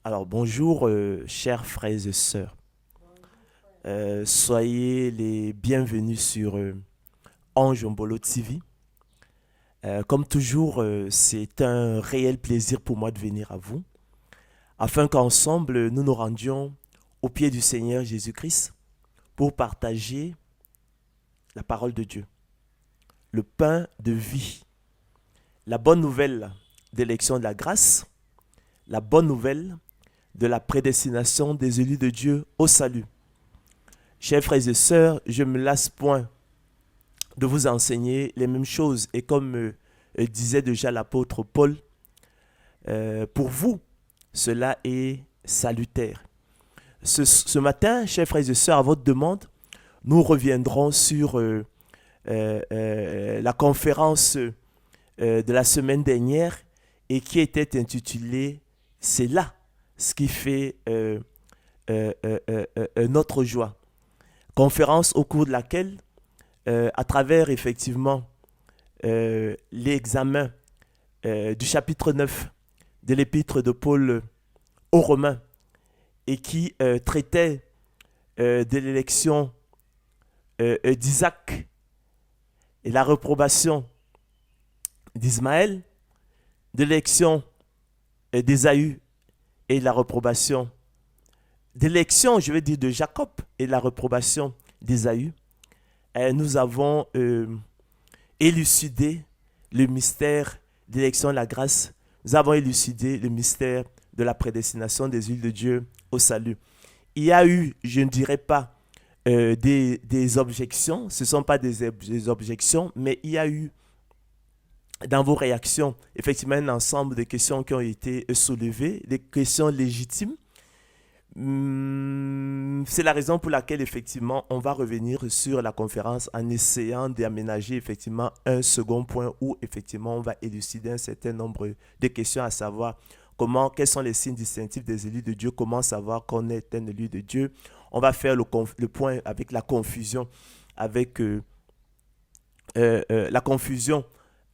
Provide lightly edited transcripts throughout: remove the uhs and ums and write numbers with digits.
Alors bonjour chers frères et sœurs. Soyez les bienvenus sur Ange Mbolo TV. Comme toujours, c'est un réel plaisir pour moi de venir à vous, afin qu'ensemble nous nous rendions au pied du Seigneur Jésus-Christ pour partager la parole de Dieu, le pain de vie, la bonne nouvelle d'élection de la grâce, la bonne nouvelle de la prédestination des élus de Dieu au salut. Chers frères et sœurs, je ne me lasse point de vous enseigner les mêmes choses. Et comme disait déjà l'apôtre Paul, pour vous, cela est salutaire. Ce matin, chers frères et sœurs, à votre demande, nous reviendrons sur la conférence de la semaine dernière et qui était intitulée « C'est là ce qui fait notre joie ». Conférence au cours de laquelle, à travers effectivement l'examen du chapitre 9 de l'épître de Paul aux Romains et qui traitait de l'élection d'Isaac et la réprobation d'Ismaël, de l'élection d'Ésaü et la réprobation d'élection, je vais dire, de Jacob et la réprobation d'Ésaü, nous avons élucidé le mystère d'élection de la grâce. Nous avons élucidé le mystère de la prédestination des îles de Dieu au salut. Il y a eu, je ne dirais pas des objections, ce ne sont pas des objections, mais il y a eu dans vos réactions effectivement un ensemble de questions qui ont été soulevées, des questions légitimes. C'est la raison pour laquelle effectivement on va revenir sur la conférence en essayant d'aménager effectivement un second point où effectivement on va élucider un certain nombre de questions, à savoir quels sont les signes distinctifs des élus de Dieu, comment savoir qu'on est un élu de Dieu. On va faire le point avec la confusion, avec la confusion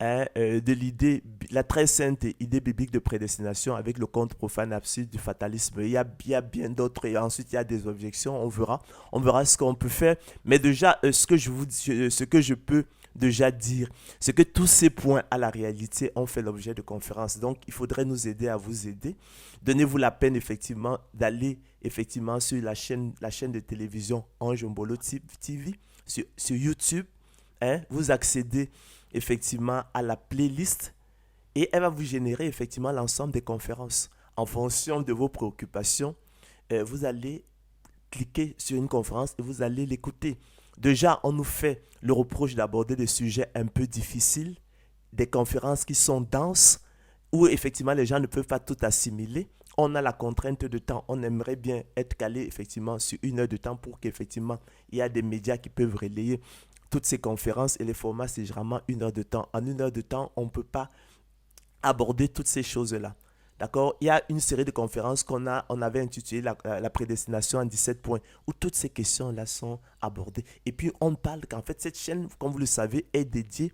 de l'idée, la très sainte idée biblique de prédestination avec le conte profane absurde du fatalisme. Il y a bien d'autres, et ensuite il y a des objections, on verra ce qu'on peut faire. Mais déjà, ce que je peux déjà dire, c'est que tous ces points à la réalité ont fait l'objet de conférences. Donc, il faudrait nous aider à vous aider. Donnez-vous la peine, effectivement, d'aller effectivement sur la chaîne de télévision Ange Mbolo TV, sur YouTube. Vous accédez effectivement à la playlist et elle va vous générer effectivement l'ensemble des conférences. En fonction de vos préoccupations, vous allez cliquer sur une conférence et vous allez l'écouter. Déjà, on nous fait le reproche d'aborder des sujets un peu difficiles, des conférences qui sont denses, où effectivement les gens ne peuvent pas tout assimiler. On a la contrainte de temps, on aimerait bien être calé effectivement sur 1 heure de temps pour qu'effectivement il y a des médias qui peuvent relayer toutes ces conférences et les formats, c'est généralement 1 heure de temps. En 1 heure de temps, on ne peut pas aborder toutes ces choses-là. D'accord? Il y a une série de conférences on avait intitulé la prédestination en 17 points, où toutes ces questions-là sont abordées. Et puis, on parle qu'en fait, cette chaîne, comme vous le savez, est dédiée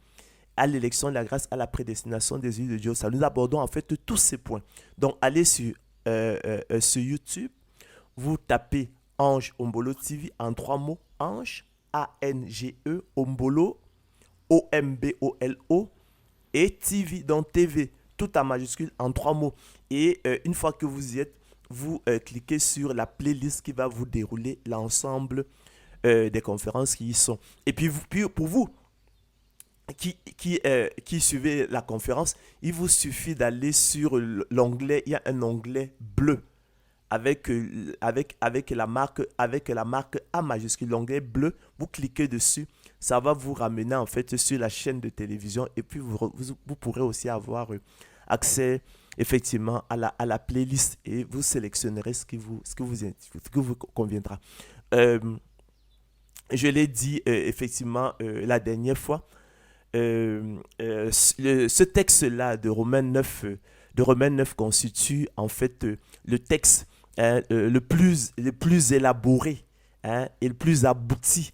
à l'élection de la grâce, à la prédestination des îles de Dieu. Ça, nous abordons en fait tous ces points. Donc, allez sur YouTube, vous tapez Ange Mbolo TV en 3 mots, Ange, A-N-G-E, Mbolo, O-M-B-O-L-O, et TV, donc TV, tout en majuscule en 3 mots. Et une fois que vous y êtes, vous cliquez sur la playlist qui va vous dérouler l'ensemble des conférences qui y sont. Et puis pour vous qui suivez la conférence, il vous suffit d'aller sur l'onglet, il y a un onglet bleu avec la marque A majuscule, l'onglet bleu, vous cliquez dessus, ça va vous ramener en fait sur la chaîne de télévision et puis vous pourrez aussi avoir accès effectivement à la playlist et vous sélectionnerez ce qui vous conviendra. Je l'ai dit effectivement la dernière fois, ce texte-là de Romains 9 constitue en fait le texte le plus élaboré et le plus abouti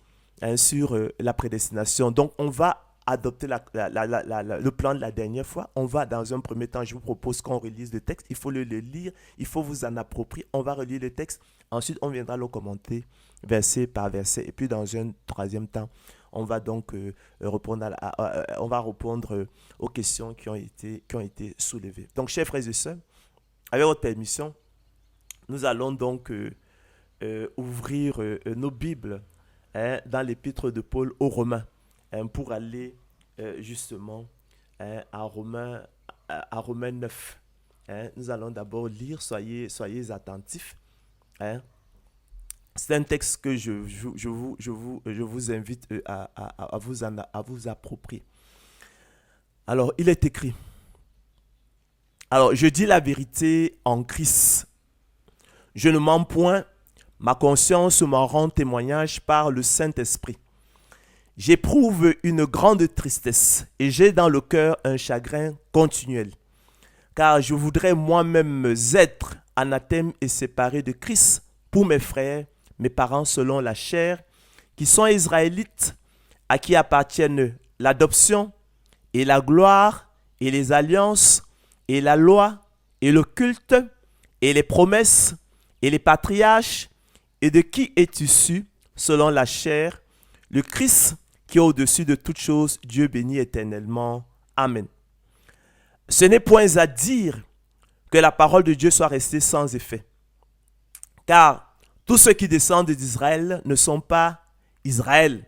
sur la prédestination. Donc, on va adopté le plan de la dernière fois. On va, dans un premier temps, je vous propose qu'on relise le texte. Il faut le lire, il faut vous en approprier. On va relire le texte. Ensuite, on viendra le commenter verset par verset. Et puis, dans un troisième temps, on va donc répondre aux questions qui ont été soulevées. Donc, chers frères et sœurs, avec votre permission, nous allons donc ouvrir nos Bibles dans l'épître de Paul aux Romains pour aller justement à Romains 9. Nous allons d'abord lire, soyez attentifs. C'est un texte que je vous invite à vous approprier. Alors, il est écrit. Alors, je dis la vérité en Christ. Je ne mens point, ma conscience m'en rend témoignage par le Saint-Esprit. J'éprouve une grande tristesse et j'ai dans le cœur un chagrin continuel. Car je voudrais moi-même être anathème et séparé de Christ pour mes frères, mes parents selon la chair, qui sont israélites, à qui appartiennent l'adoption et la gloire et les alliances et la loi et le culte et les promesses et les patriarches, et de qui est issu, selon la chair, le Christ qui est au-dessus de toutes choses, Dieu béni éternellement. Amen. Ce n'est point à dire que la parole de Dieu soit restée sans effet. Car tous ceux qui descendent d'Israël ne sont pas Israël.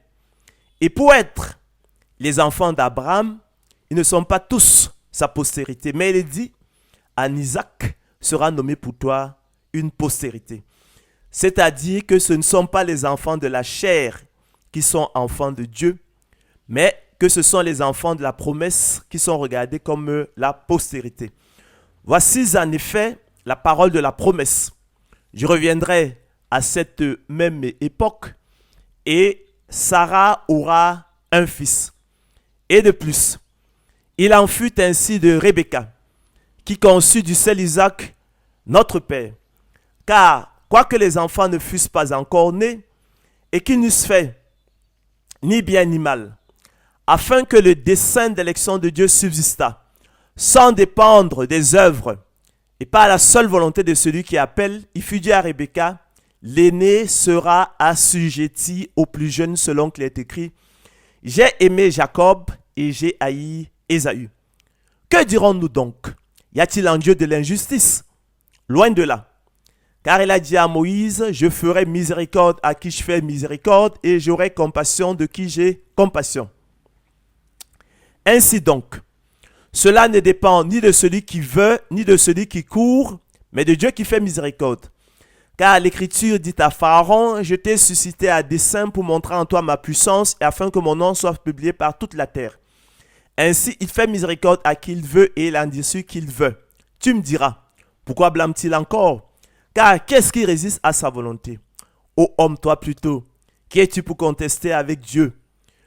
Et pour être les enfants d'Abraham, ils ne sont pas tous sa postérité. Mais il est dit, en Isaac sera nommé pour toi une postérité. C'est-à-dire que ce ne sont pas les enfants de la chair qui sont enfants de Dieu, mais que ce sont les enfants de la promesse qui sont regardés comme la postérité. Voici en effet la parole de la promesse. Je reviendrai à cette même époque et Sarah aura un fils. Et de plus, il en fut ainsi de Rebecca, qui conçut du seul Isaac, notre père. Car, quoique les enfants ne fussent pas encore nés, et qu'ils n'eussent fait ni bien ni mal, afin que le dessein d'élection de Dieu subsistât, sans dépendre des œuvres, et par la seule volonté de celui qui appelle, il fut dit à Rebecca, l'aîné sera assujetti au plus jeune, selon qu'il est écrit, j'ai aimé Jacob et j'ai haï Ésaü. Que dirons-nous donc? Y a-t-il en Dieu de l'injustice? Loin de là. Car il a dit à Moïse, je ferai miséricorde à qui je fais miséricorde et j'aurai compassion de qui j'ai compassion. Ainsi donc, cela ne dépend ni de celui qui veut, ni de celui qui court, mais de Dieu qui fait miséricorde. Car l'Écriture dit à Pharaon, je t'ai suscité à dessein pour montrer en toi ma puissance et afin que mon nom soit publié par toute la terre. Ainsi, il fait miséricorde à qui il veut et il en dit qu'il veut. Tu me diras, pourquoi blâme-t-il encore? Car qu'est-ce qui résiste à sa volonté? Ô homme, toi plutôt, qui es-tu pour contester avec Dieu?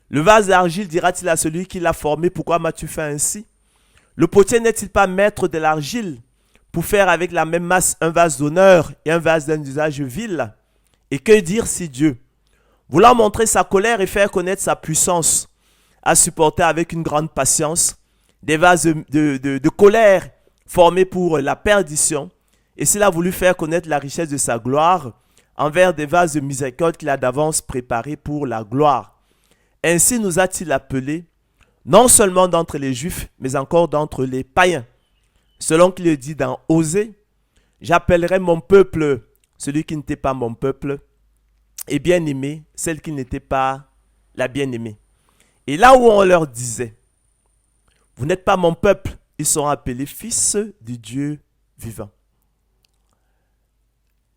Le vase d'argile dira-t-il à celui qui l'a formé, pourquoi m'as-tu fait ainsi? Le potier n'est-il pas maître de l'argile pour faire avec la même masse un vase d'honneur et un vase d'un usage vil? Et que dire si Dieu, voulant montrer sa colère et faire connaître sa puissance, a supporté avec une grande patience des vases de colère formés pour la perdition, et s'il a voulu faire connaître la richesse de sa gloire envers des vases de miséricorde qu'il a d'avance préparés pour la gloire. Ainsi nous a-t-il appelés, non seulement d'entre les Juifs, mais encore d'entre les païens. Selon qu'il le dit dans Osée, j'appellerai mon peuple celui qui n'était pas mon peuple, et bien-aimé celle qui n'était pas la bien-aimée. Et là où on leur disait, vous n'êtes pas mon peuple, ils seront appelés fils du Dieu vivant.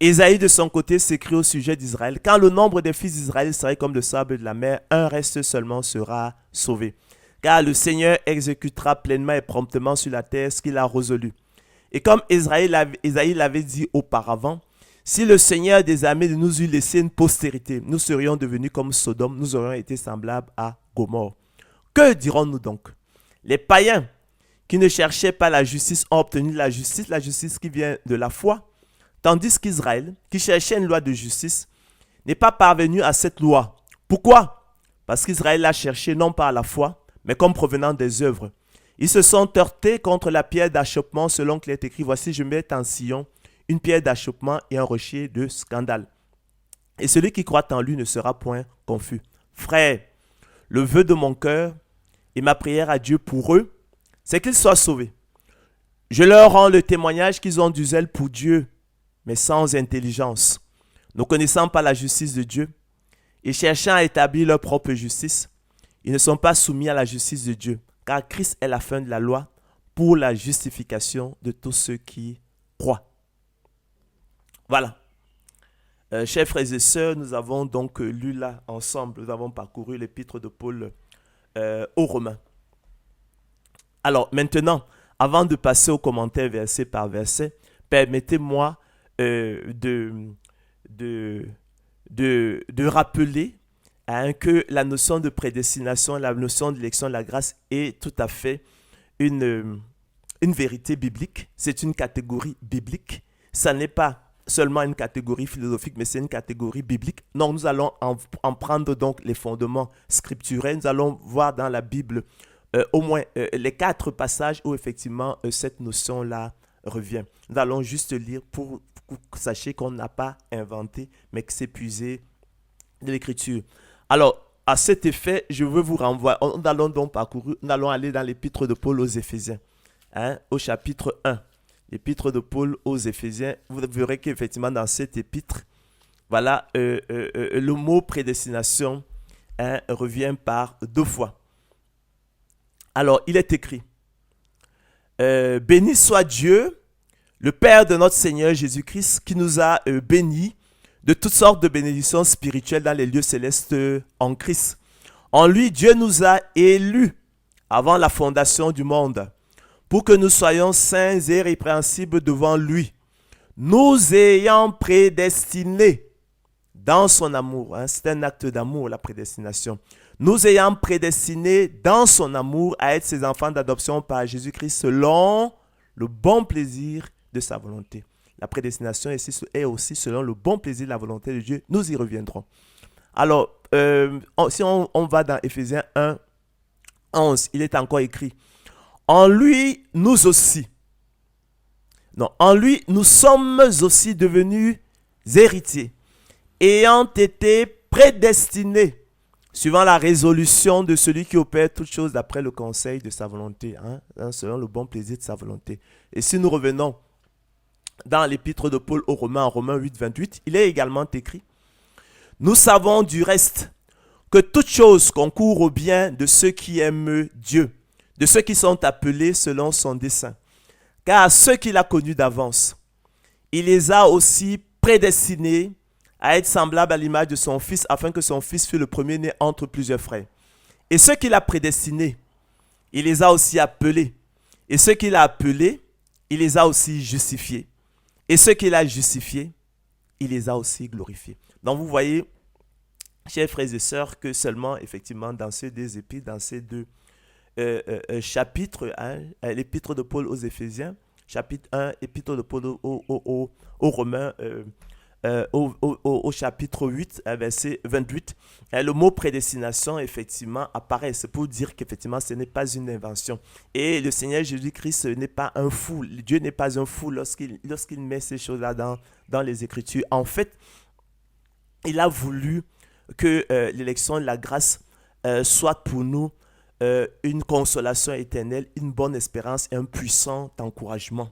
Ésaïe de son côté s'écrit au sujet d'Israël, quand le nombre des fils d'Israël serait comme le sable de la mer, un reste seulement sera sauvé. Car le Seigneur exécutera pleinement et promptement sur la terre ce qu'il a résolu. Et comme Ésaïe l'avait dit auparavant, si le Seigneur des armées nous eût laissé une postérité, nous serions devenus comme Sodome, nous aurions été semblables à Gomorrhe. Que dirons-nous donc? Les païens qui ne cherchaient pas la justice ont obtenu la justice qui vient de la foi, tandis qu'Israël, qui cherchait une loi de justice, n'est pas parvenu à cette loi. Pourquoi? Parce qu'Israël l'a cherché non par la foi, mais comme provenant des œuvres. Ils se sont heurtés contre la pierre d'achoppement, selon qu'il est écrit, voici, je mets en Sion une pierre d'achoppement et un rocher de scandale. Et celui qui croit en lui ne sera point confus. Frères, le vœu de mon cœur et ma prière à Dieu pour eux, c'est qu'ils soient sauvés. Je leur rends le témoignage qu'ils ont du zèle pour Dieu, mais sans intelligence, ne connaissant pas la justice de Dieu et cherchant à établir leur propre justice. Ils ne sont pas soumis à la justice de Dieu, car Christ est la fin de la loi pour la justification de tous ceux qui croient. Voilà. Chers frères et sœurs, nous avons donc lu là ensemble, nous avons parcouru l'épître de Paul aux Romains. Alors maintenant, avant de passer aux commentaires verset par verset, permettez-moi de rappeler que la notion de prédestination, la notion d'élection de la grâce est tout à fait une vérité biblique. C'est une catégorie biblique. Ça n'est pas seulement une catégorie philosophique, mais c'est une catégorie biblique. Donc nous allons en prendre donc les fondements scripturels. Nous allons voir dans la Bible au moins les 4 passages où effectivement cette notion-là revient. Nous allons juste lire pour que vous sachiez qu'on n'a pas inventé, mais que c'est puisé de l'écriture. Alors, à cet effet, je veux vous renvoyer. Nous allons donc parcourir, nous allons aller dans l'épître de Paul aux Éphésiens, au chapitre 1. L'épître de Paul aux Éphésiens, vous verrez qu'effectivement dans cette épître, voilà, le mot prédestination revient par 2 fois. Alors, il est écrit, béni soit Dieu, le Père de notre Seigneur Jésus-Christ, qui nous a bénis de toutes sortes de bénédictions spirituelles dans les lieux célestes en Christ. En lui, Dieu nous a élus avant la fondation du monde, pour que nous soyons saints et irrépréhensibles devant lui, nous ayant prédestinés dans son amour. C'est un acte d'amour, la prédestination. Nous ayant prédestinés dans son amour à être ses enfants d'adoption par Jésus-Christ selon le bon plaisir de sa volonté. La prédestination est aussi selon le bon plaisir de la volonté de Dieu. Nous y reviendrons. Alors, si on va dans Éphésiens 1, 11, il est encore écrit, en lui, nous aussi. Non, en lui, nous sommes aussi devenus héritiers, ayant été prédestinés, suivant la résolution de celui qui opère toutes choses d'après le conseil de sa volonté, selon le bon plaisir de sa volonté. Et si nous revenons dans l'épître de Paul aux Romains, en Romains 8, 28, il est également écrit, nous savons du reste que toute chose concourt au bien de ceux qui aiment Dieu, de ceux qui sont appelés selon son dessein. Car ceux qu'il a connus d'avance, il les a aussi prédestinés à être semblables à l'image de son Fils, afin que son Fils fût le premier-né entre plusieurs frères. Et ceux qu'il a prédestinés, il les a aussi appelés. Et ceux qu'il a appelés, il les a aussi justifiés. Et ceux qu'il a justifiés, il les a aussi glorifiés. Donc vous voyez, chers frères et sœurs, que seulement, effectivement, dans ces 2 épîtres, dans ces 2 chapitres, l'épître de Paul aux Éphésiens, chapitre 1, épître de Paul aux Romains, au chapitre 8, verset 28, le mot prédestination, effectivement, apparaît. C'est pour dire qu'effectivement, ce n'est pas une invention. Et le Seigneur Jésus-Christ n'est pas un fou. Dieu n'est pas un fou lorsqu'il met ces choses-là dans les Écritures. En fait, il a voulu que l'élection de la grâce soit pour nous une consolation éternelle, une bonne espérance et un puissant encouragement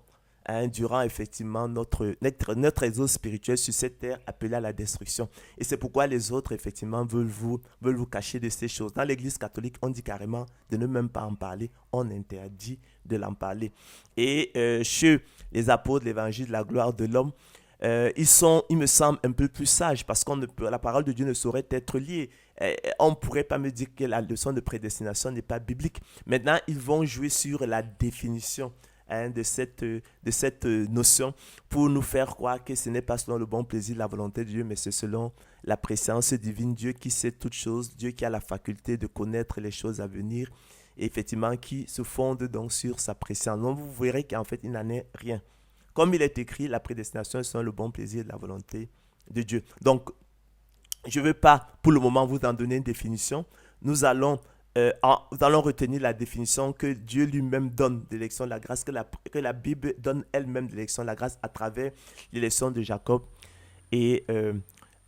durant effectivement notre réseau spirituel sur cette terre appelée à la destruction. Et c'est pourquoi les autres effectivement veulent vous cacher de ces choses. Dans l'église catholique, on dit carrément de ne même pas en parler, on interdit de l'en parler. Et chez les apôtres de l'évangile de la gloire de l'homme, ils sont, il me semble, un peu plus sages parce que la parole de Dieu ne saurait être liée. On ne pourrait pas me dire que la leçon de prédestination n'est pas biblique. Maintenant, ils vont jouer sur la définition de cette notion pour nous faire croire que ce n'est pas selon le bon plaisir de la volonté de Dieu, mais c'est selon la préscience divine. Dieu qui sait toutes choses, Dieu qui a la faculté de connaître les choses à venir et effectivement qui se fonde donc sur sa préscience. Donc vous verrez qu'en fait, il n'en est rien. Comme il est écrit, la prédestination est selon le bon plaisir de la volonté de Dieu. Donc, je ne veux pas pour le moment vous en donner une définition. Nous allons nous allons retenir la définition que Dieu lui-même donne de l'élection de la grâce, que la Bible donne elle-même de l'élection de la grâce à travers l'élection de Jacob et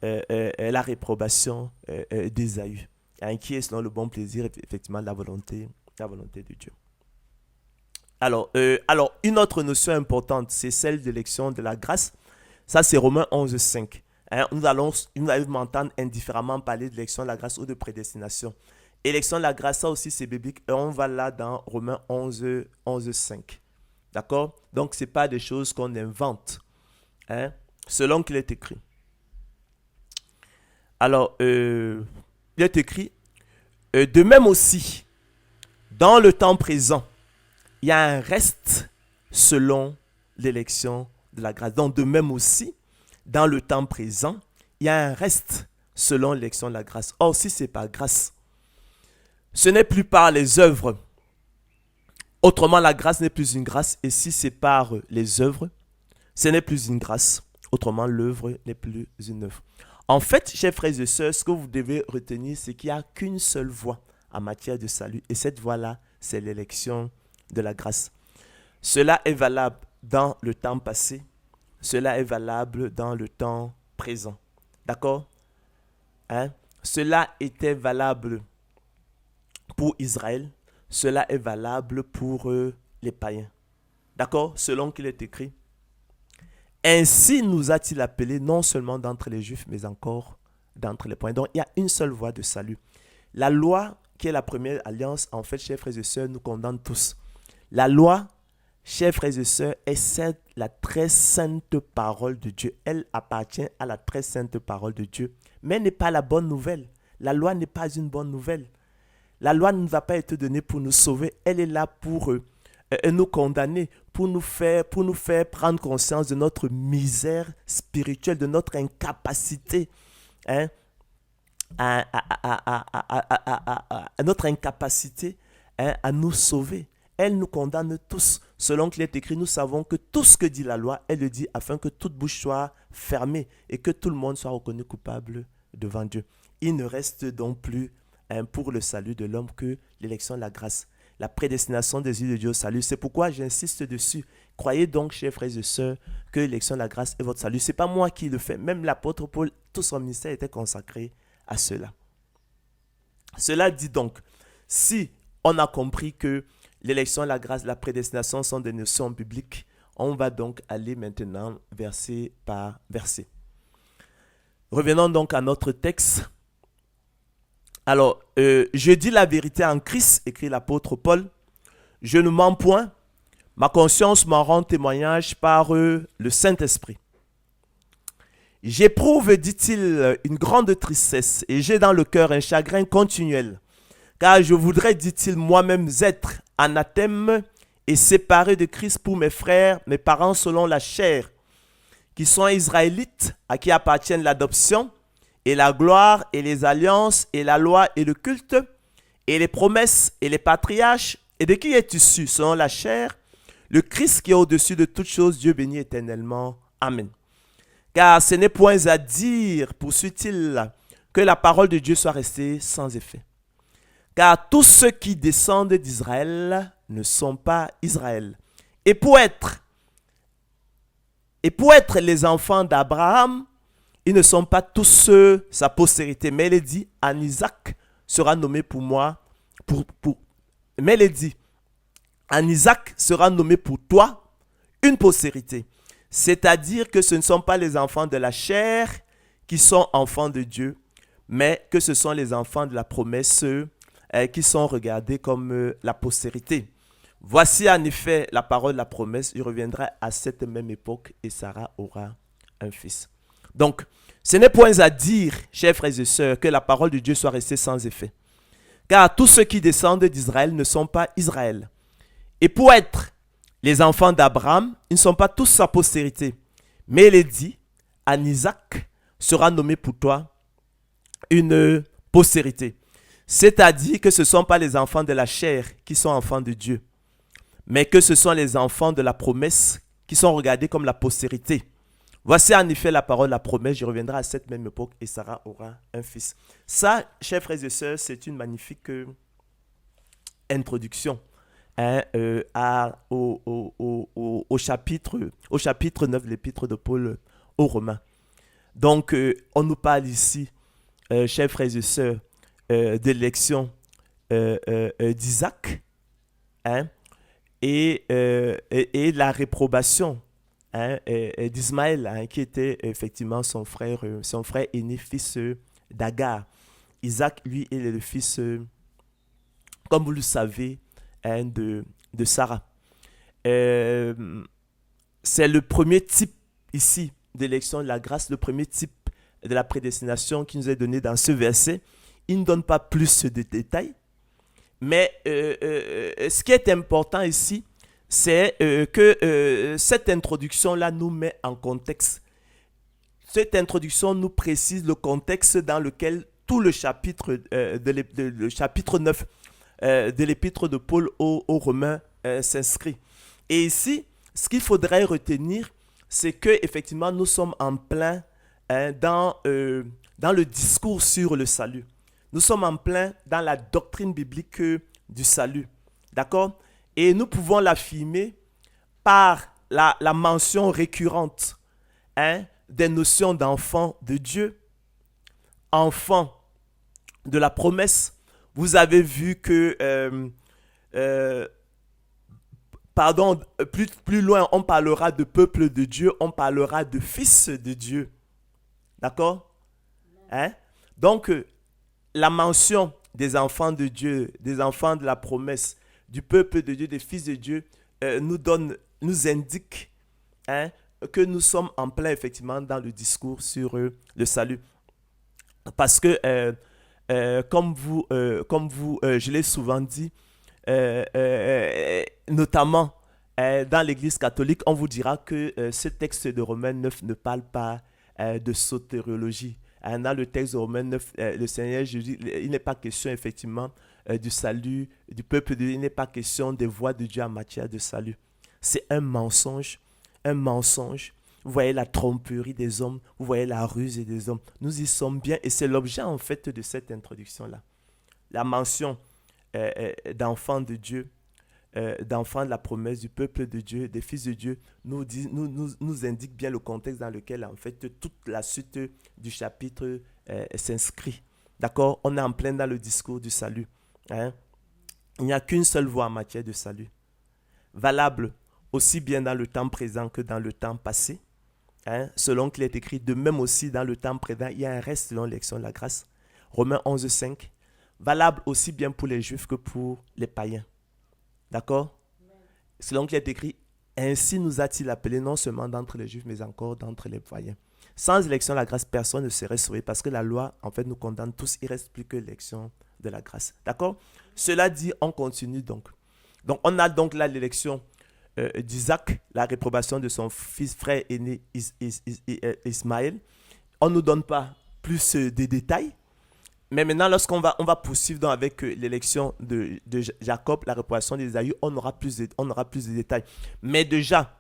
la réprobation d'Ésaü, hein, qui est selon le bon plaisir, effectivement, la volonté de Dieu. Alors, une autre notion importante, c'est celle de l'élection de la grâce. Ça, c'est Romains 11, 5. Hein, nous allons m'entendre indifféremment parler de l'élection de la grâce ou de prédestination. Élection de la grâce, ça aussi, c'est biblique. Et on va là dans Romains 11, 5. D'accord? Donc, ce n'est pas des choses qu'on invente. Hein, selon qu'il est écrit. Alors, il est écrit, de même aussi, dans le temps présent, il y a un reste selon l'élection de la grâce. Donc, de même aussi, dans le temps présent, il y a un reste selon l'élection de la grâce. Or, si ce n'est pas grâce, ce n'est plus par les œuvres. Autrement, la grâce n'est plus une grâce. Et si c'est par les œuvres, ce n'est plus une grâce. Autrement, l'œuvre n'est plus une œuvre. En fait, chers frères et sœurs, ce que vous devez retenir, c'est qu'il n'y a qu'une seule voie en matière de salut. Et cette voie-là, c'est l'élection de la grâce. Cela est valable dans le temps passé. Cela est valable dans le temps présent. D'accord? Hein? Cela était valable pour Israël. Cela est valable pour les païens. D'accord? Selon qu'il est écrit. Ainsi nous a-t-il appelés non seulement d'entre les Juifs, mais encore d'entre les païens. Donc, il y a une seule voie de salut. La loi, qui est la première alliance, en fait, chers frères et sœurs, nous condamne tous. La loi, chers frères et sœurs, est la très sainte parole de Dieu. Elle appartient à la très sainte parole de Dieu. Mais elle n'est pas la bonne nouvelle. La loi n'est pas une bonne nouvelle. La loi ne va pas être donnée pour nous sauver. Elle est là pour nous condamner, pour nous faire prendre conscience de notre misère spirituelle, de notre incapacité, hein, notre incapacité, hein, à nous sauver. Elle nous condamne tous. Selon qu'il est écrit, nous savons que tout ce que dit la loi, elle le dit afin que toute bouche soit fermée et que tout le monde soit reconnu coupable devant Dieu. Il ne reste donc plus, hein, pour le salut de l'homme que l'élection de la grâce. La prédestination des yeux de Dieu au salut. C'est pourquoi j'insiste dessus. Croyez donc, chers frères et sœurs, que l'élection de la grâce est votre salut. Ce n'est pas moi qui le fais. Même l'apôtre Paul, tout son ministère était consacré à cela. Cela dit donc, si on a compris que l'élection de la grâce, la prédestination sont des notions bibliques, on va donc aller maintenant verset par verset. Revenons donc à notre texte. Alors, je dis la vérité en Christ, écrit l'apôtre Paul. Je ne mens point. Ma conscience m'en rend témoignage par le Saint-Esprit. J'éprouve, dit-il, une grande tristesse et j'ai dans le cœur un chagrin continuel. Car je voudrais, dit-il, moi-même être anathème et séparé de Christ pour mes frères, mes parents selon la chair, qui sont israélites, à qui appartiennent l'adoption, et la gloire, et les alliances, et la loi, et le culte, et les promesses, et les patriarches, et de qui est issu, selon la chair, le Christ qui est au-dessus de toutes choses, Dieu béni éternellement. Amen. Car ce n'est point à dire, poursuit-il, que la parole de Dieu soit restée sans effet. Car tous ceux qui descendent d'Israël ne sont pas Israël. Et pour être les enfants d'Abraham, ils ne sont pas tous ceux, sa postérité. Mais il est dit, en Isaac sera nommé pour moi, mais il est dit, en Isaac sera nommé pour toi une postérité. C'est-à-dire que ce ne sont pas les enfants de la chair qui sont enfants de Dieu, mais que ce sont les enfants de la promesse qui sont regardés comme la postérité. Voici en effet la parole de la promesse. Il reviendra à cette même époque et Sarah aura un fils. Donc, ce n'est point à dire, chers frères et sœurs, que la parole de Dieu soit restée sans effet. Car tous ceux qui descendent d'Israël ne sont pas Israël. Et pour être les enfants d'Abraham, ils ne sont pas tous sa postérité. Mais il est dit, en Isaac sera nommé pour toi une postérité. C'est-à-dire que ce ne sont pas les enfants de la chair qui sont enfants de Dieu, mais que ce sont les enfants de la promesse qui sont regardés comme la postérité. Voici en effet la parole de la promesse, je reviendrai à cette même époque et Sarah aura un fils. Ça, chers frères et sœurs, c'est une magnifique introduction au chapitre 9 de l'épître de Paul aux Romains. Donc, on nous parle ici, chers frères et sœurs, de l'élection d'Isaac, hein, et la réprobation, hein, d'Ismaël, hein, qui était effectivement son frère aîné, fils d'Agar. Isaac, lui, il est le fils, comme vous le savez, hein, de Sarah. C'est le premier type ici d'élection de la grâce, le premier type de la prédestination qui nous est donné dans ce verset. Il ne donne pas plus de détails, mais ce qui est important ici, c'est que cette introduction-là nous met en contexte. Cette introduction nous précise le contexte dans lequel tout le chapitre, le chapitre 9 de l'épître de Paul aux Romains s'inscrit. Et ici, ce qu'il faudrait retenir, c'est qu'effectivement, nous sommes en plein dans le discours sur le salut. Nous sommes en plein dans la doctrine biblique du salut. D'accord? Et nous pouvons l'affirmer par la mention récurrente, hein, des notions d'enfant de Dieu, enfant de la promesse. Vous avez vu que, plus loin, on parlera de peuple de Dieu, on parlera de fils de Dieu. D'accord? Hein? Donc, la mention des enfants de Dieu, des enfants de la promesse, du peuple de Dieu, des fils de Dieu, nous indique, hein, que nous sommes en plein, effectivement, dans le discours sur le salut. Parce que, comme vous, je l'ai souvent dit, notamment dans l'Église catholique, on vous dira que ce texte de Romains 9 ne parle pas de sotériologie. Dans le texte de Romains 9, le Seigneur Jésus, il n'est pas question effectivement du salut du peuple de Dieu, il n'est pas question des voies de Dieu en matière de salut. C'est un mensonge, un mensonge. Vous voyez la tromperie des hommes, vous voyez la ruse des hommes. Nous y sommes bien et c'est l'objet en fait de cette introduction-là. La mention d'enfants de Dieu, d'enfants de la promesse, du peuple de Dieu, des fils de Dieu, nous indique bien le contexte dans lequel en fait toute la suite du chapitre s'inscrit. D'accord? On est en plein dans le discours du salut. Hein? Il n'y a qu'une seule voie en matière de salut, valable aussi bien dans le temps présent que dans le temps passé. Hein? Selon qu'il est écrit, de même aussi dans le temps présent, il y a un reste selon l'élection de la grâce. Romains 11, 5. Valable aussi bien pour les Juifs que pour les païens. D'accord? Selon qu'il est écrit, ainsi nous a-t-il appelés non seulement d'entre les Juifs, mais encore d'entre les païens. Sans élection de la grâce, personne ne serait sauvé parce que la loi, en fait, nous condamne tous. Il ne reste plus que l'élection de la grâce. D'accord? Cela dit, on continue donc. Donc, on a donc là l'élection d'Isaac, la réprobation de son fils frère aîné Ismaël. On ne nous donne pas plus de détails. Mais maintenant, lorsqu'on va poursuivre donc avec l'élection de Jacob, la réprobation d'Ésaü, on aura plus de détails. Mais déjà,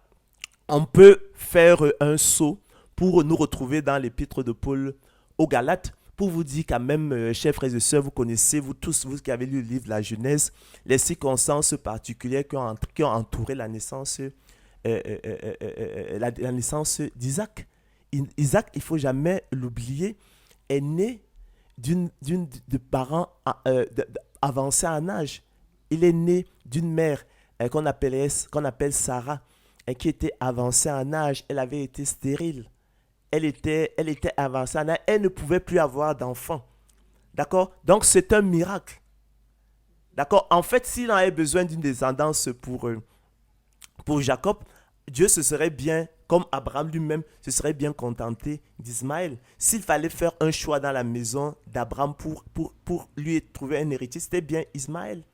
on peut faire un saut pour nous retrouver dans l'épître de Paul aux Galates, pour vous dire quand même, chers frères et sœurs, vous connaissez, vous tous, vous qui avez lu le livre de la Genèse, les circonstances particulières qui ont entouré la naissance, la naissance d'Isaac. Isaac, il ne faut jamais l'oublier, est né de parents avancés en âge. Il est né d'une mère qu'on appelle Sarah, qui était avancée en âge. Elle avait été stérile. Elle était avancée en âge. Elle ne pouvait plus avoir d'enfants. D'accord? Donc c'est un miracle. D'accord? En fait, s'il en avait besoin d'une descendance pour Jacob, Dieu se serait bien, comme Abraham lui-même, se serait bien contenté d'Ismaël. S'il fallait faire un choix dans la maison d'Abraham pour lui trouver un héritier, c'était bien Ismaël.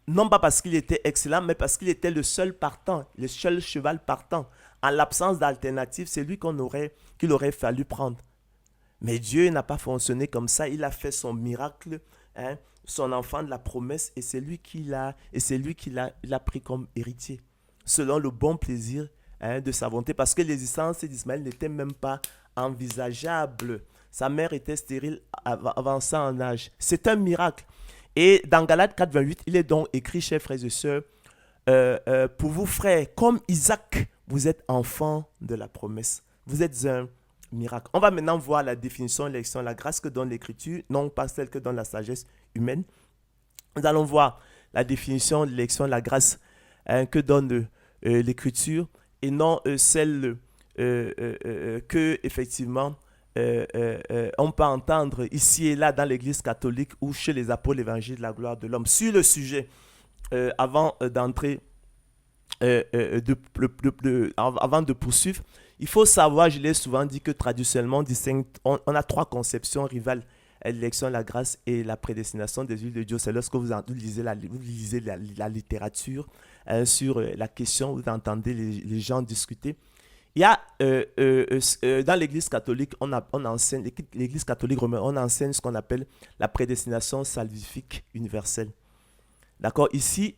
Non pas parce qu'il était excellent, mais parce qu'il était le seul partant, le seul cheval partant. En l'absence d'alternative, c'est lui qu'il aurait fallu prendre. Mais Dieu n'a pas fonctionné comme ça. Il a fait son miracle, hein, son enfant de la promesse, et c'est lui qui l'a pris comme héritier, selon le bon plaisir, hein, de sa volonté, parce que l'existence d'Ismaël n'était même pas envisageable. Sa mère était stérile, avançant en âge. C'est un miracle. Et dans Galates 4, 28, il est donc écrit, chers frères et sœurs, pour vous frères, comme Isaac, vous êtes enfants de la promesse. Vous êtes un miracle. On va maintenant voir la définition de l'élection, la grâce que donne l'Écriture, non pas celle que donne la sagesse humaine. Nous allons voir la définition de l'élection, la grâce que donne l'Écriture et non celle que, effectivement, on peut entendre ici et là dans l'Église catholique ou chez les apôtres l'évangile de la gloire de l'homme. Sur le sujet, avant d'entrer, avant de poursuivre, il faut savoir, je l'ai souvent dit, que traditionnellement, on a trois conceptions rivales: l'élection, la grâce et la prédestination des huiles de Dieu. C'est lorsque vous lisez la littérature sur la question, vous entendez les gens discuter. Il y a, dans l'Église catholique, on enseigne, l'Église catholique romaine, on enseigne ce qu'on appelle la prédestination salvifique universelle. D'accord? Ici,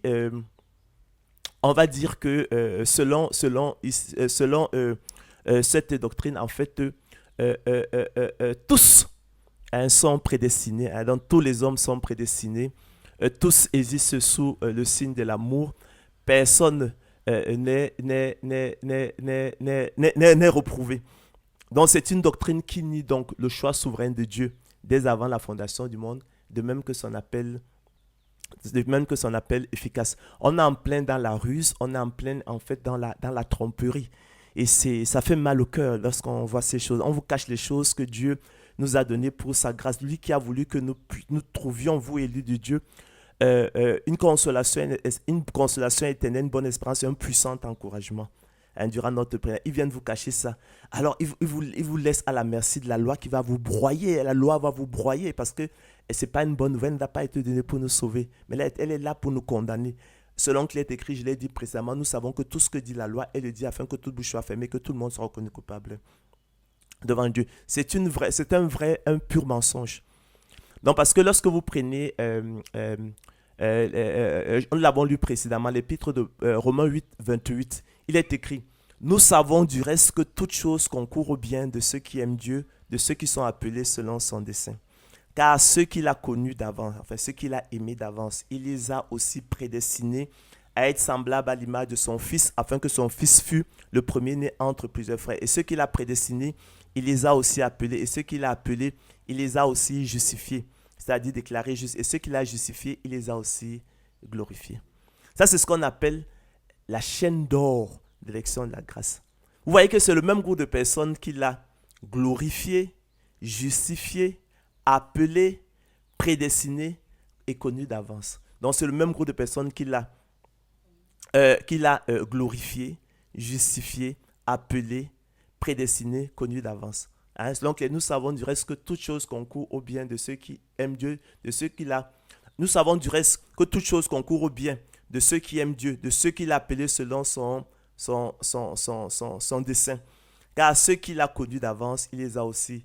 on va dire que selon cette doctrine, en fait, tous sont prédestinés, donc tous les hommes sont prédestinés, tous existent sous le signe de l'amour, personne n'est reprouvé. Donc c'est une doctrine qui nie donc le choix souverain de Dieu dès avant la fondation du monde, de même que son appel efficace. On est en plein dans la ruse, on est en plein en fait dans la tromperie. Et ça fait mal au cœur lorsqu'on voit ces choses. On vous cache les choses que Dieu nous a données pour sa grâce. Lui qui a voulu que nous trouvions, vous élus de Dieu, une consolation éternelle, une bonne espérance et un puissant encouragement durant notre prière. Ils viennent vous cacher ça. Alors, ils vous laissent à la merci de la loi qui va vous broyer. La loi va vous broyer parce que ce n'est pas une bonne nouvelle, elle n'a pas été donnée pour nous sauver, mais elle est là pour nous condamner. Selon qu'il est écrit, je l'ai dit précédemment, nous savons que tout ce que dit la loi, elle le dit afin que toute bouche soit fermée, que tout le monde soit reconnu coupable devant Dieu. C'est un pur mensonge. Donc, parce que lorsque vous prenez, nous l'avons lu précédemment, l'épître de Romains 8, 28, il est écrit: nous savons du reste que toute chose concourt au bien de ceux qui aiment Dieu, de ceux qui sont appelés selon son dessein. Car ceux qu'il a connus d'avance, enfin ceux qu'il a aimés d'avance, il les a aussi prédestinés à être semblables à l'image de son Fils, afin que son Fils fût le premier-né entre plusieurs frères. Et ceux qu'il a prédestinés, il les a aussi appelés. Et ceux qu'il a appelés, il les a aussi justifiés, c'est-à-dire déclarés justes. Et ceux qu'il a justifiés, il les a aussi glorifiés. Ça, c'est ce qu'on appelle la chaîne d'or de l'élection de la grâce. Vous voyez que c'est le même groupe de personnes qui l'a glorifié, justifié, appelé, prédestiné et connu d'avance. Donc c'est le même groupe de personnes qui l'a glorifié, justifié, appelé, prédestiné, connu d'avance. Hein? Donc nous savons du reste que toute chose concourt au bien de ceux qui aiment Dieu, de ceux qui l'a. Nous savons du reste que toute chose concourt au bien de ceux qui aiment Dieu, de ceux qu'il a appelés selon son dessein. Car ceux qu'il a connus d'avance, il les a aussi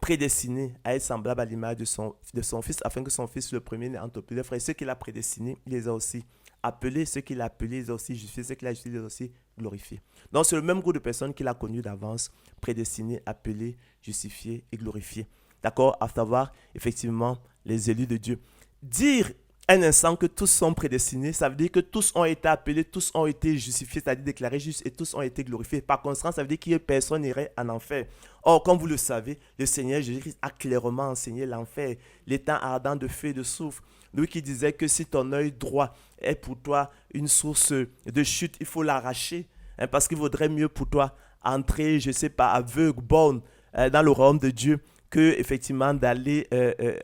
prédestinés à être semblables à l'image de son Fils, afin que son Fils, le premier-né entre plusieurs frères. Ceux qu'il a prédestinés, il les a aussi appelés. Ceux qu'il a appelés, il les a aussi justifiés. Ceux qu'il a justifiés, il les a aussi glorifiés. Donc c'est le même groupe de personnes qu'il a connus d'avance, prédestinés, appelés, justifiés et glorifiés. D'accord? À savoir, effectivement, les élus de Dieu. Dire un instant que tous sont prédestinés, ça veut dire que tous ont été appelés, tous ont été justifiés, c'est-à-dire déclarés justes, et tous ont été glorifiés. Par conséquent, ça veut dire que personne n'irait en enfer. Or, comme vous le savez, le Seigneur Jésus-Christ a clairement enseigné l'enfer, l'étang ardent de feu et de soufre. Lui qui disait que si ton œil droit est pour toi une source de chute, il faut l'arracher, parce qu'il vaudrait mieux pour toi entrer, je ne sais pas, aveugle, borne, dans le royaume de Dieu, que effectivement d'aller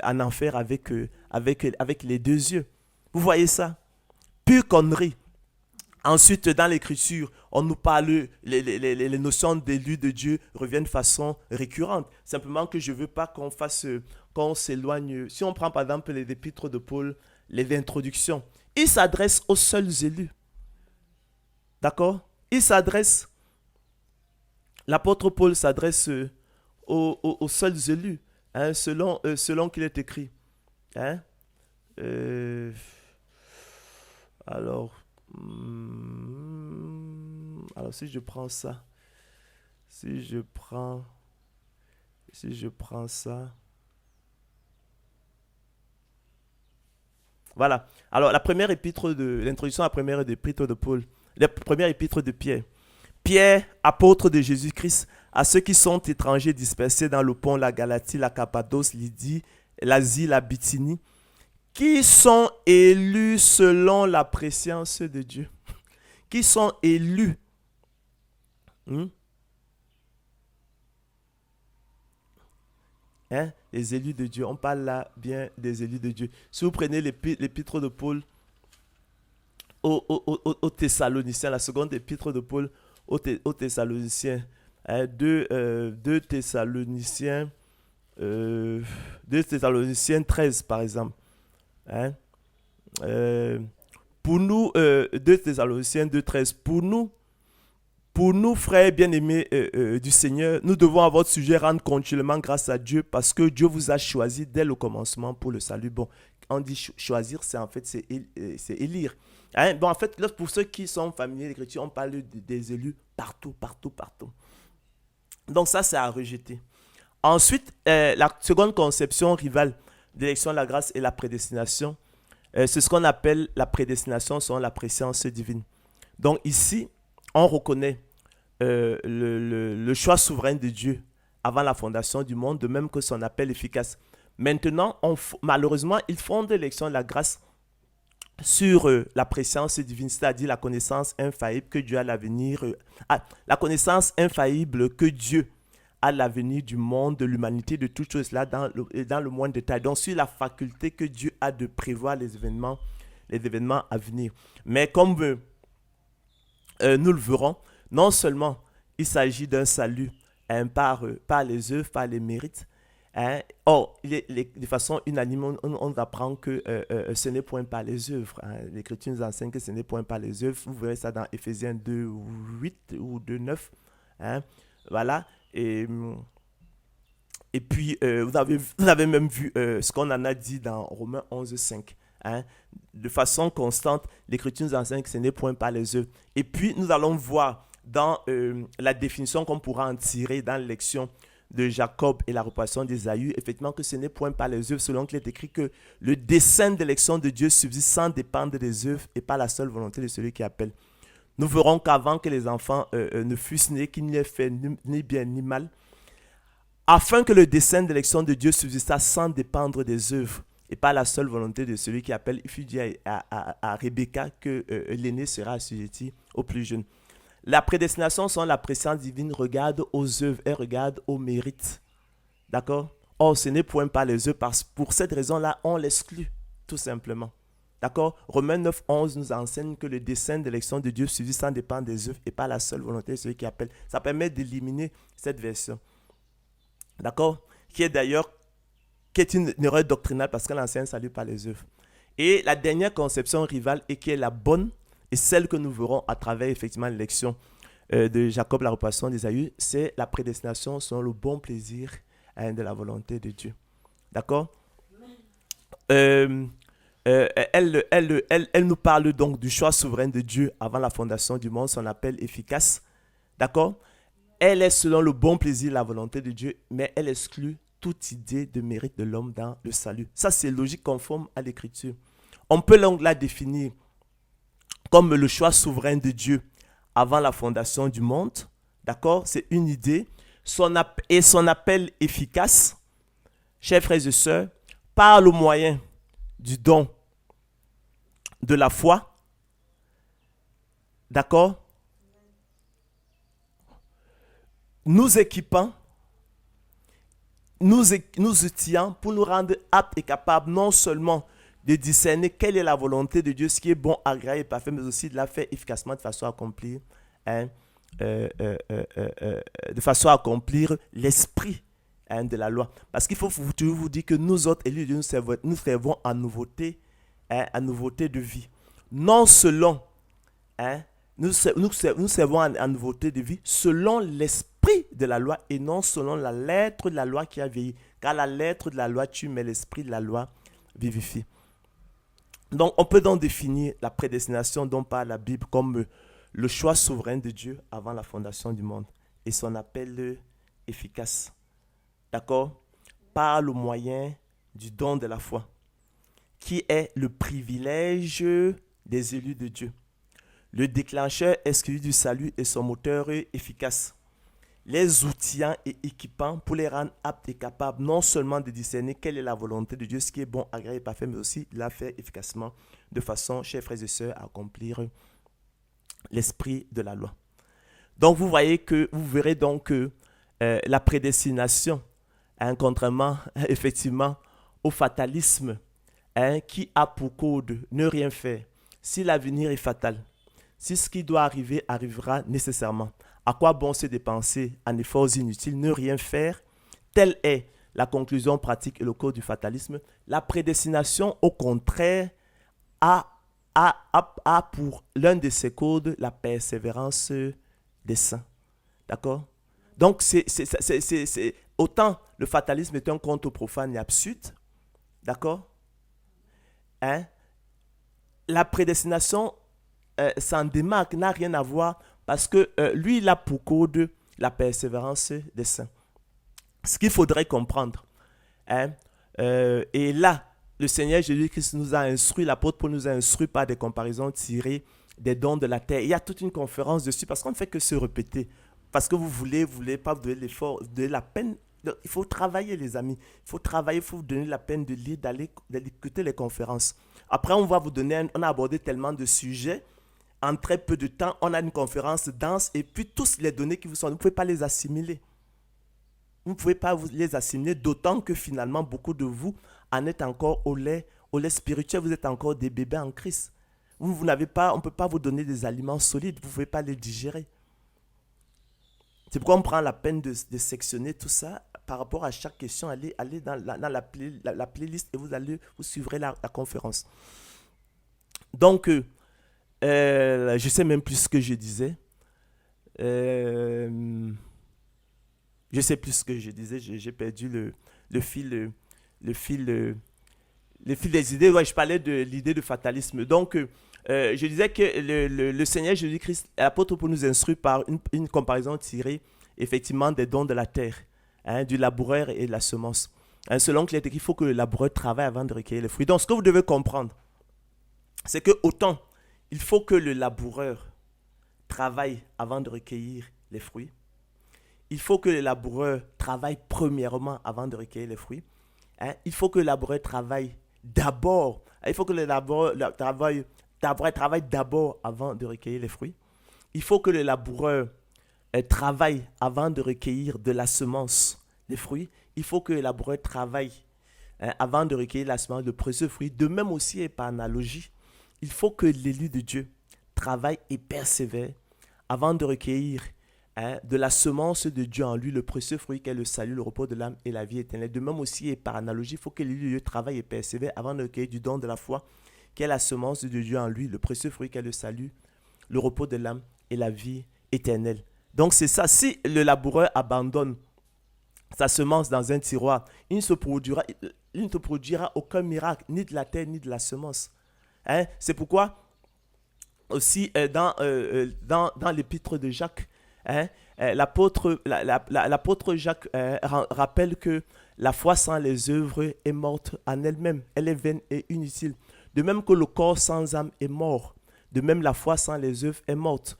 en enfer avec les deux yeux. Vous voyez ça? Pure connerie. Ensuite, dans l'écriture, on nous parle, les notions d'élu de Dieu reviennent de façon récurrente. Simplement que je ne veux pas qu'on s'éloigne. Si on prend par exemple les épîtres de Paul, les introductions, il s'adresse aux seuls élus. D'accord? L'apôtre Paul s'adresse aux seuls élus, hein, selon qu'il est écrit. Hein? Alors, si je prends ça, si je prends ça, Voilà. Alors, l'introduction à la première épître de Paul, la première épître de Pierre. Pierre, apôtre de Jésus-Christ, à ceux qui sont étrangers dispersés dans le pont, la Galatie, la Cappadoce, Lydie, l'Asie, la Bithynie, qui sont élus selon la préscience de Dieu. Qui sont élus. Hmm? Hein? Les élus de Dieu. On parle là bien des élus de Dieu. Si vous prenez l'épître de Paul aux Thessaloniciens, la seconde épître de Paul aux Thessaloniciens, hein, 2 Thessaloniciens, 2 Thessaloniciens 13 par exemple. Hein? Euh, pour nous, 2 Thessaloniciens 2:13, pour nous, frères bien-aimés du Seigneur, nous devons à votre sujet rendre continuellement grâce à Dieu parce que Dieu vous a choisi dès le commencement pour le salut. Bon, on dit choisir, c'est en fait c'est élire. Hein? Bon, en fait, là, pour ceux qui sont familiers de l'Écriture, on parle des élus partout, partout, partout. Donc ça, c'est à rejeter. Ensuite, la seconde conception rivale d'élection de la grâce et la prédestination, c'est ce qu'on appelle la prédestination selon la préscience divine. Donc ici, on reconnaît le choix souverain de Dieu avant la fondation du monde, de même que son appel efficace. Maintenant, malheureusement, ils fondent l'élection de la grâce sur la préscience divine, c'est-à-dire la connaissance infaillible que Dieu a à l'avenir, la connaissance infaillible que Dieu a l'avenir du monde, de l'humanité, de toutes choses là dans le moindre détail. Donc, sur la faculté que Dieu a de prévoir les événements à venir. Mais comme nous le verrons, non seulement il s'agit d'un salut par les œuvres, par les mérites. Hein. Or, de façon unanime, on apprend que ce n'est point par les œuvres. Hein. L'Écriture nous enseigne que ce n'est point par les œuvres. Vous verrez ça dans Éphésiens 2:8 ou 2:9. Hein. Voilà. Et puis, vous avez même vu ce qu'on en a dit dans Romains 11:5. Hein. De façon constante, l'Écriture nous enseigne que ce n'est point par les œuvres. Et puis, nous allons voir dans la définition qu'on pourra en tirer dans l'élection de Jacob et la réparation d'Ésaü, effectivement que ce n'est point par les œuvres, selon qu'il est écrit que le dessein d'élection de Dieu subsiste sans dépendre des œuvres et pas la seule volonté de celui qui appelle. Nous verrons qu'avant que les enfants ne fussent nés, qu'il n'y ait fait ni bien ni mal, afin que le dessein d'élection de Dieu subsista sans dépendre des œuvres et pas la seule volonté de celui qui appelle. Il fut dit à Rebecca que l'aîné sera assujetti au plus jeune. La prédestination sans la préscience divine regarde aux œuvres et regarde au mérite. D'accord? Or, ce n'est point par les œuvres, parce pour cette raison-là, on l'exclut, tout simplement. D'accord? Romains 9:11 nous enseigne que le dessein d'élection de Dieu subsiste sans dépendre des œuvres et pas la seule volonté de celui qui appelle. Ça permet d'éliminer cette version. D'accord? Qui est une erreur doctrinale parce qu'elle enseigne salut par les œuvres. Et la dernière conception rivale, et qui est la bonne, et celle que nous verrons à travers effectivement l'élection de Jacob, la réparation d'Ésaü, c'est la prédestination selon le bon plaisir de la volonté de Dieu. D'accord? Elle nous parle donc du choix souverain de Dieu avant la fondation du monde, son appel efficace. D'accord? Elle est selon le bon plaisir de la volonté de Dieu, mais elle exclut toute idée de mérite de l'homme dans le salut. Ça, c'est logique conforme à l'Écriture. On peut donc la définir comme le choix souverain de Dieu avant la fondation du monde. D'accord? C'est une idée. Son appel efficace, chers frères et sœurs, par le moyen du don de la foi. D'accord? Nous équipant, nous outillants pour nous rendre aptes et capables non seulement de discerner quelle est la volonté de Dieu, ce qui est bon, agréable et parfait, mais aussi de la faire efficacement de façon à accomplir, de façon à accomplir l'esprit de la loi. Parce qu'il faut toujours vous dire que nous autres élus, nous servons à nouveauté de vie. Non selon, nous servons à nouveauté de vie selon l'esprit de la loi et non selon la lettre de la loi qui a vieilli. Car la lettre de la loi tue, mais l'esprit de la loi vivifie. Donc, on peut donc définir la prédestination dont parle la Bible comme le choix souverain de Dieu avant la fondation du monde et son appel efficace. D'accord? Par le moyen du don de la foi, qui est le privilège des élus de Dieu. Le déclencheur exclu du salut et son moteur efficace. Les outillants et équipants pour les rendre aptes et capables non seulement de discerner quelle est la volonté de Dieu, ce qui est bon, agréable et parfait, mais aussi de la faire efficacement de façon, chers frères et sœurs, à accomplir l'esprit de la loi. Donc vous verrez donc que la prédestination, contrairement effectivement au fatalisme, qui a pour code ne rien faire, si l'avenir est fatal, si ce qui doit arriver arrivera nécessairement, à quoi bon se dépenser en efforts inutiles, ne rien faire, telle est la conclusion pratique et le code du fatalisme. La prédestination, au contraire, a pour l'un de ses codes la persévérance des saints. D'accord? Donc, autant le fatalisme est un conte profane et absurde, d'accord? La prédestination s'en démarque, n'a rien à voir parce que lui, il a pour code la persévérance des saints. Ce qu'il faudrait comprendre, et là, le Seigneur Jésus-Christ nous a instruit, l'apôtre Paul nous a instruit par des comparaisons tirées des dons de la terre. Il y a toute une conférence dessus parce qu'on ne fait que se répéter. Parce que vous voulez pas vous donner l'effort, de la peine. Il faut travailler, les amis. Il faut travailler, il faut vous donner la peine de lire, d'aller écouter les conférences. Après, on va vous donner, on a abordé tellement de sujets. En très peu de temps, on a une conférence dense et puis tous les données qui vous sont, vous ne pouvez pas les assimiler. Vous ne pouvez pas les assimiler, d'autant que finalement, beaucoup de vous en êtes encore au lait spirituel. Vous êtes encore des bébés en Christ. Vous n'avez pas, on ne peut pas vous donner des aliments solides. Vous ne pouvez pas les digérer. C'est pourquoi on prend la peine de sectionner tout ça par rapport à chaque question. Allez dans la playlist et vous suivrez la conférence. Donc, je sais même plus ce que je disais. Je sais plus ce que je disais. J'ai perdu le fil des idées. Ouais, je parlais de l'idée de fatalisme. Donc, je disais que le Seigneur Jésus-Christ, l'apôtre Paul nous instruit par une comparaison tirée effectivement des dons de la terre, du laboureur et de la semence. Selon qu'il est écrit, il faut que le laboureur travaille avant de recueillir les fruits. Donc, ce que vous devez comprendre, c'est que autant il faut que le laboureur travaille avant de recueillir les fruits, il faut que le laboureur travaille premièrement avant de recueillir les fruits. Il faut que le laboureur travaille d'abord. Il faut que le laboureur travaille d'abord avant de recueillir les fruits. Il faut que le laboureur travaille avant de recueillir de la semence, les fruits. Il faut que le laboureur travaille avant de recueillir la semence, de précieux fruits. De même aussi et par analogie, il faut que l'élu de Dieu travaille et persévère avant de recueillir de la semence de Dieu en lui, le précieux fruit qu'est le salut, le repos de l'âme et la vie éternelle. De même aussi et par analogie, il faut que l'élu de Dieu travaille et persévère avant de recueillir du don de la foi qu'est la semence de Dieu en lui, le précieux fruit qu'est le salut, le repos de l'âme et la vie éternelle. Donc c'est ça, si le laboureur abandonne sa semence dans un tiroir, il ne te produira aucun miracle, ni de la terre, ni de la semence. C'est pourquoi aussi dans l'épître de Jacques, l'apôtre Jacques rappelle que la foi sans les œuvres est morte en elle-même, elle est vaine et inutile. De même que le corps sans âme est mort, de même la foi sans les œuvres est morte.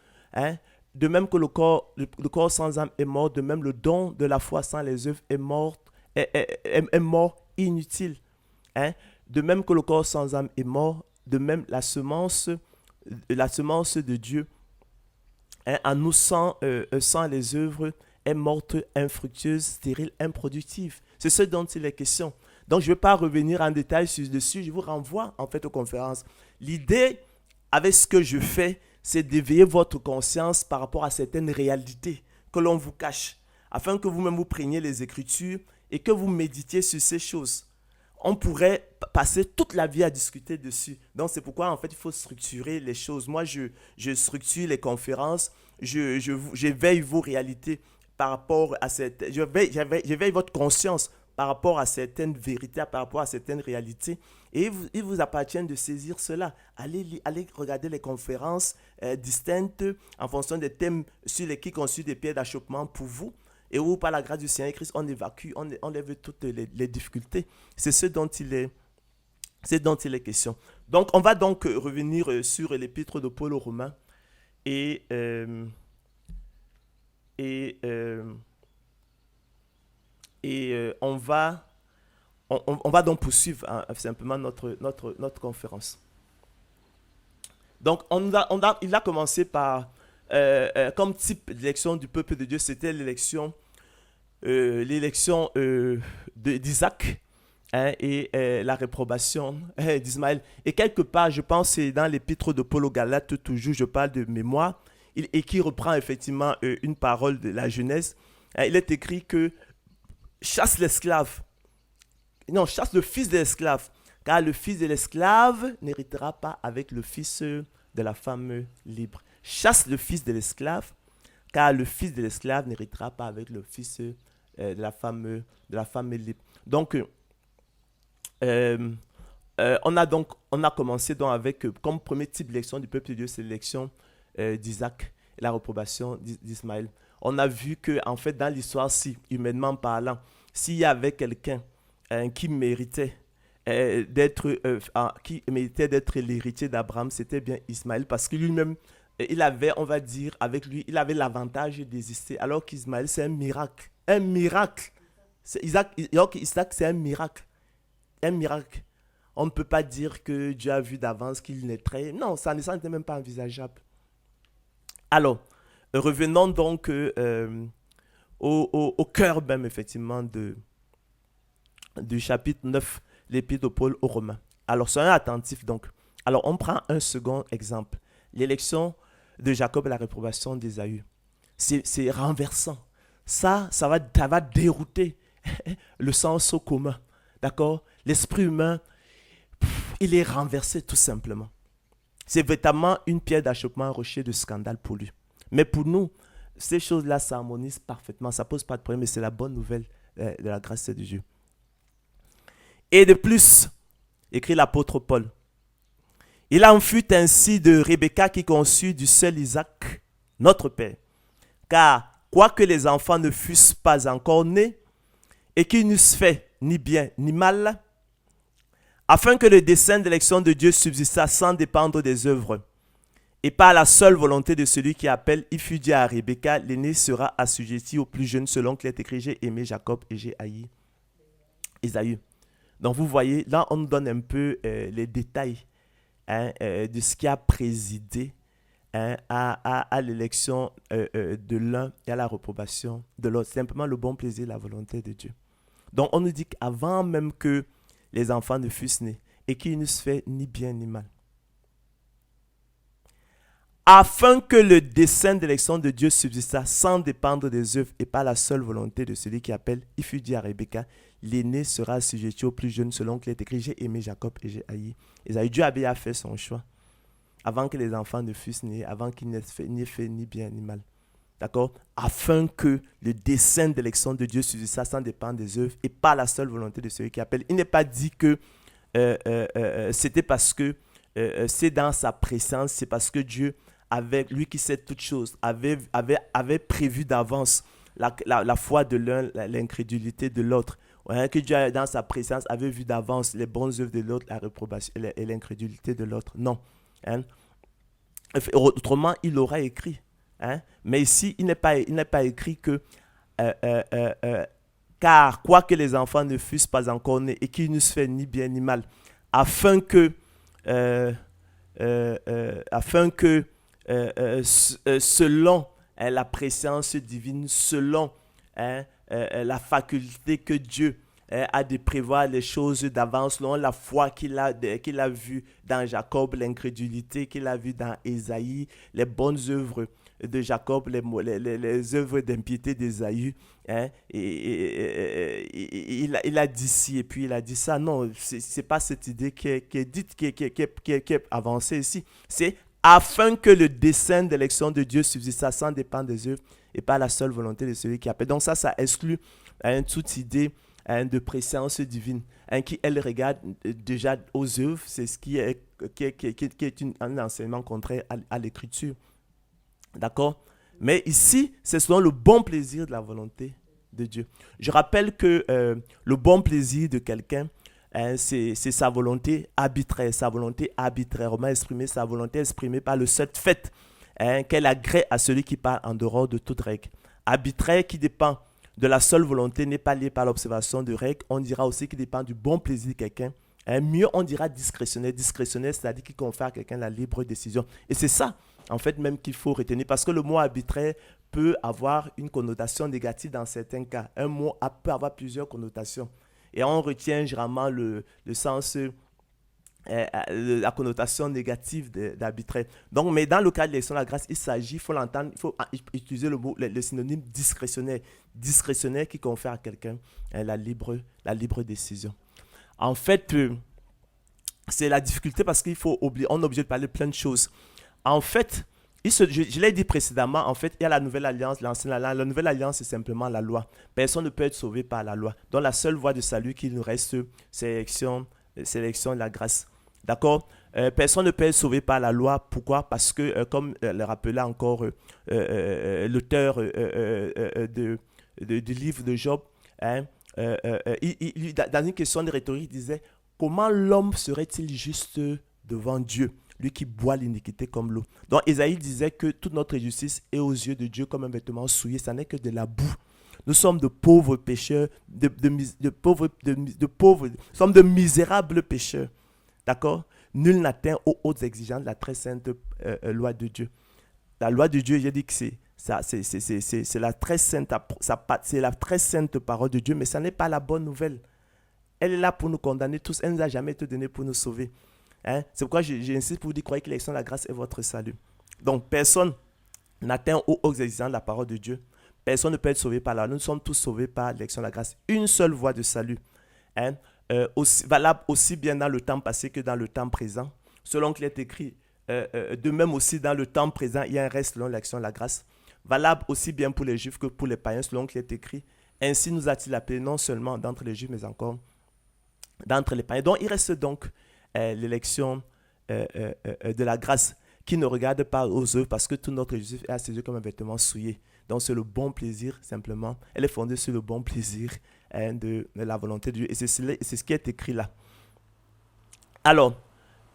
De même que le corps sans âme est mort, de même le don de la foi sans les œuvres est mort inutile. De même que le corps sans âme est mort, de même la semence de Dieu en nous sans les œuvres est morte, infructueuse, stérile, improductive. C'est ce dont il est question. Donc je ne vais pas revenir en détail dessus, je vous renvoie en fait aux conférences. L'idée avec ce que je fais, c'est d'éveiller votre conscience par rapport à certaines réalités que l'on vous cache, afin que vous-même vous preniez les Écritures et que vous méditiez sur ces choses. On pourrait passer toute la vie à discuter dessus. Donc c'est pourquoi en fait il faut structurer les choses. Moi je structure les conférences, j'éveille vos réalités par rapport à cette, j'éveille votre conscience par rapport à certaines vérités, par rapport à certaines réalités. Et il vous appartient de saisir cela. Allez regarder les conférences distinctes en fonction des thèmes sur lesquels constituent des pierres d'achoppement pour vous. Et où, par la grâce du Seigneur Christ, on évacue, on lève toutes les difficultés. C'est ce dont il C'est dont il est question. Donc, on va donc revenir sur l'épître de Paul aux Romains et, et, euh, on va donc poursuivre hein, simplement notre conférence. Donc, il a commencé par, comme type d'élection du peuple de Dieu, c'était l'élection d'Isaac hein, et la réprobation d'Ismaël. Et quelque part, je pense, c'est dans l'épître de Paul aux Galates, toujours, je parle de mémoire, et qui reprend effectivement une parole de la Genèse. Hein, il est écrit que chasse l'esclave, non, chasse le fils de l'esclave, car le fils de l'esclave n'héritera pas avec le fils de la femme libre. Chasse le fils de l'esclave, car le fils de l'esclave n'héritera pas avec le fils de la femme libre. Donc, on a commencé donc avec, comme premier type d'élection du peuple de Dieu, c'est l'élection d'Isaac et la réprobation d'Ismaël. On a vu que, en fait, dans l'histoire, si, humainement parlant, s'il y avait quelqu'un qui méritait qui méritait d'être l'héritier d'Abraham, c'était bien Ismaël, parce que lui-même, il avait, on va dire, avec lui, il avait l'avantage d'exister, alors qu'Ismaël, c'est un miracle. Un miracle. Isaac, c'est un miracle. Un miracle. On ne peut pas dire que Dieu a vu d'avance qu'il naîtrait. Non, ça n'était même pas envisageable. Alors, revenons donc au cœur même, effectivement, du chapitre 9, l'épître de Paul aux Romains. Alors, soyons attentifs donc. Alors, on prend un second exemple. L'élection de Jacob et la réprobation d'Ésaü. C'est renversant. Ça va dérouter le sens commun. D'accord? L'esprit humain, il est renversé tout simplement. C'est véritablement une pierre d'achoppement, un rocher de scandale pour lui. Mais pour nous, ces choses-là s'harmonisent parfaitement. Ça ne pose pas de problème, mais c'est la bonne nouvelle de la grâce de Dieu. Et de plus, écrit l'apôtre Paul, il en fut ainsi de Rebecca qui conçut du seul Isaac, notre père. Car, quoique les enfants ne fussent pas encore nés, et qu'ils n'eussent fait ni bien ni mal, afin que le dessein d'élection de Dieu subsistât sans dépendre des œuvres, et par la seule volonté de celui qui appelle, il fut dit à Rebecca, l'aîné sera assujetti au plus jeune, selon qu'il est écrit, j'ai aimé Jacob et j'ai haï Ésaü. Donc vous voyez, là on nous donne un peu les détails de ce qui a présidé à l'élection de l'un et à la réprobation de l'autre. Simplement le bon plaisir et la volonté de Dieu. Donc on nous dit qu'avant même que les enfants ne fussent nés et qu'ils ne se fait ni bien ni mal, afin que le dessein d'élection de Dieu subsistât sans dépendre des œuvres et par la seule volonté de celui qui appelle, il fut dit à Rebecca, l'aîné sera assujetti au plus jeune, selon qu'il est écrit, j'ai aimé Jacob et j'ai haï Ésaü. Dieu avait déjà fait son choix avant que les enfants ne fussent nés, avant qu'ils n'aient fait ni bien ni mal. D'accord? Afin que le dessein d'élection de Dieu subsistât sans dépendre des œuvres et par la seule volonté de celui qui appelle. Il n'est pas dit que c'était parce que c'est dans sa présence, c'est parce que Dieu, avec lui qui sait toutes choses, avait prévu d'avance la foi de l'un, l'incrédulité de l'autre. Ouais, que Dieu, dans sa présence, avait vu d'avance les bonnes œuvres de l'autre, la réprobation et l'incrédulité de l'autre. Non. Hein? Autrement, il aurait écrit. Hein? Mais ici, il n'est pas écrit que car quoique les enfants ne fussent pas encore nés et qu'ils ne se fait ni bien ni mal, afin que selon la préscience divine, selon la faculté que Dieu a de prévoir les choses d'avance, selon la foi qu'il a vue dans Jacob, l'incrédulité qu'il a vue dans Ésaïe, les bonnes œuvres de Jacob, les œuvres d'impiété d'Ésaü. Hein, il a dit ci et puis il a dit ça. Non, c'est pas cette idée qui est dite, qui est avancée ici. C'est afin que le dessein d'élection de Dieu subsiste sans dépendre des œuvres et pas la seule volonté de celui qui appelle. Donc ça exclut toute idée de préscience divine qui, elle, regarde déjà aux œuvres. C'est ce qui est un enseignement contraire à l'écriture. D'accord? Mais ici, c'est selon le bon plaisir de la volonté de Dieu. Je rappelle que le bon plaisir de quelqu'un hein, c'est sa volonté arbitraire, sa volonté arbitrairement exprimée, sa volonté exprimée par le seul fait hein, qu'elle agrée à celui qui parle en dehors de toute règle. Arbitraire qui dépend de la seule volonté n'est pas lié par l'observation de règles. On dira aussi qu'il dépend du bon plaisir de quelqu'un. Hein, mieux, on dira discrétionnaire. Discrétionnaire, c'est-à-dire qu'il confère à quelqu'un la libre décision. Et c'est ça, en fait, même qu'il faut retenir. Parce que le mot arbitraire peut avoir une connotation négative dans certains cas. Un mot peut avoir plusieurs connotations. Et on retient généralement le sens, la connotation négative d'arbitraire. Donc, mais dans le cas de l'élection de la grâce, il s'agit, il faut l'entendre, il faut utiliser le mot, le synonyme discrétionnaire. Discrétionnaire qui confère à quelqu'un la libre décision. En fait, c'est la difficulté parce qu'on est obligé de parler de plein de choses. En fait, je l'ai dit précédemment, en fait, il y a la nouvelle alliance, l'ancienne alliance. La nouvelle alliance, c'est simplement la loi. Personne ne peut être sauvé par la loi. Donc, la seule voie de salut qu'il nous reste, c'est l'élection de la grâce. D'accord? Personne ne peut être sauvé par la loi. Pourquoi? Parce que, comme le rappelait encore l'auteur du livre de Job, hein, dans une question de rhétorique, il disait « Comment l'homme serait-il juste devant Dieu ?» Lui qui boit l'iniquité comme l'eau. Donc, Ésaïe disait que toute notre justice est aux yeux de Dieu comme un vêtement souillé. Ça n'est que de la boue. Nous sommes de pauvres pécheurs, nous sommes de misérables pécheurs. D'accord? Nul n'atteint aux hautes exigences de la très sainte loi de Dieu. La loi de Dieu, j'ai dit que c'est la très sainte parole de Dieu, mais ça n'est pas la bonne nouvelle. Elle est là pour nous condamner tous. Elle ne nous a jamais été donnée pour nous sauver. Hein? C'est pourquoi j'insiste pour vous dire, croyez que l'élection de la grâce est votre salut. Donc, personne n'atteint aux hautes exigences de la parole de Dieu. Personne ne peut être sauvé par là. Nous sommes tous sauvés par l'élection de la grâce. Une seule voie de salut. Hein? Valable aussi bien dans le temps passé que dans le temps présent. Selon qu'il est écrit, de même aussi dans le temps présent, il y a un reste selon l'élection de la grâce. Valable aussi bien pour les Juifs que pour les païens, selon qu'il est écrit. Ainsi nous a-t-il appelé non seulement d'entre les Juifs, mais encore d'entre les païens. Donc, il reste donc l'élection de la grâce qui ne regarde pas aux œuvres parce que tout notre justice est à ses yeux comme un vêtement souillé. Donc, c'est le bon plaisir, simplement. Elle est fondée sur le bon plaisir de la volonté de Dieu. Et c'est ce qui est écrit là. Alors,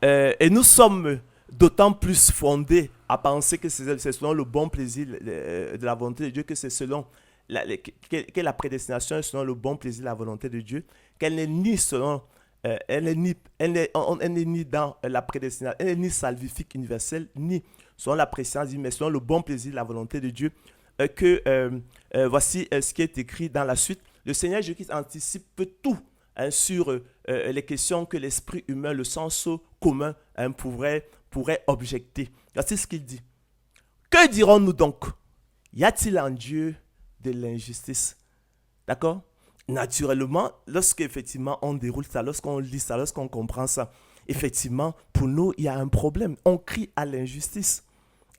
et nous sommes d'autant plus fondés à penser que c'est selon le bon plaisir de la volonté de Dieu, que c'est selon que la prédestination est selon le bon plaisir de la volonté de Dieu, qu'elle n'est ni selon elle n'est ni dans la prédestination, elle n'est ni salvifique universelle, ni selon la préscience, mais selon le bon plaisir de la volonté de Dieu. Voici ce qui est écrit dans la suite. Le Seigneur Jésus-Christ anticipe tout hein, sur les questions que l'esprit humain, le sens commun hein, pourrait objecter. Voici ce qu'il dit. Que dirons-nous donc? Y a-t-il en Dieu de l'injustice? D'accord? Naturellement, lorsqu'effectivement on déroule ça, lorsqu'on lit ça, lorsqu'on comprend ça, effectivement, pour nous, il y a un problème. On crie à l'injustice.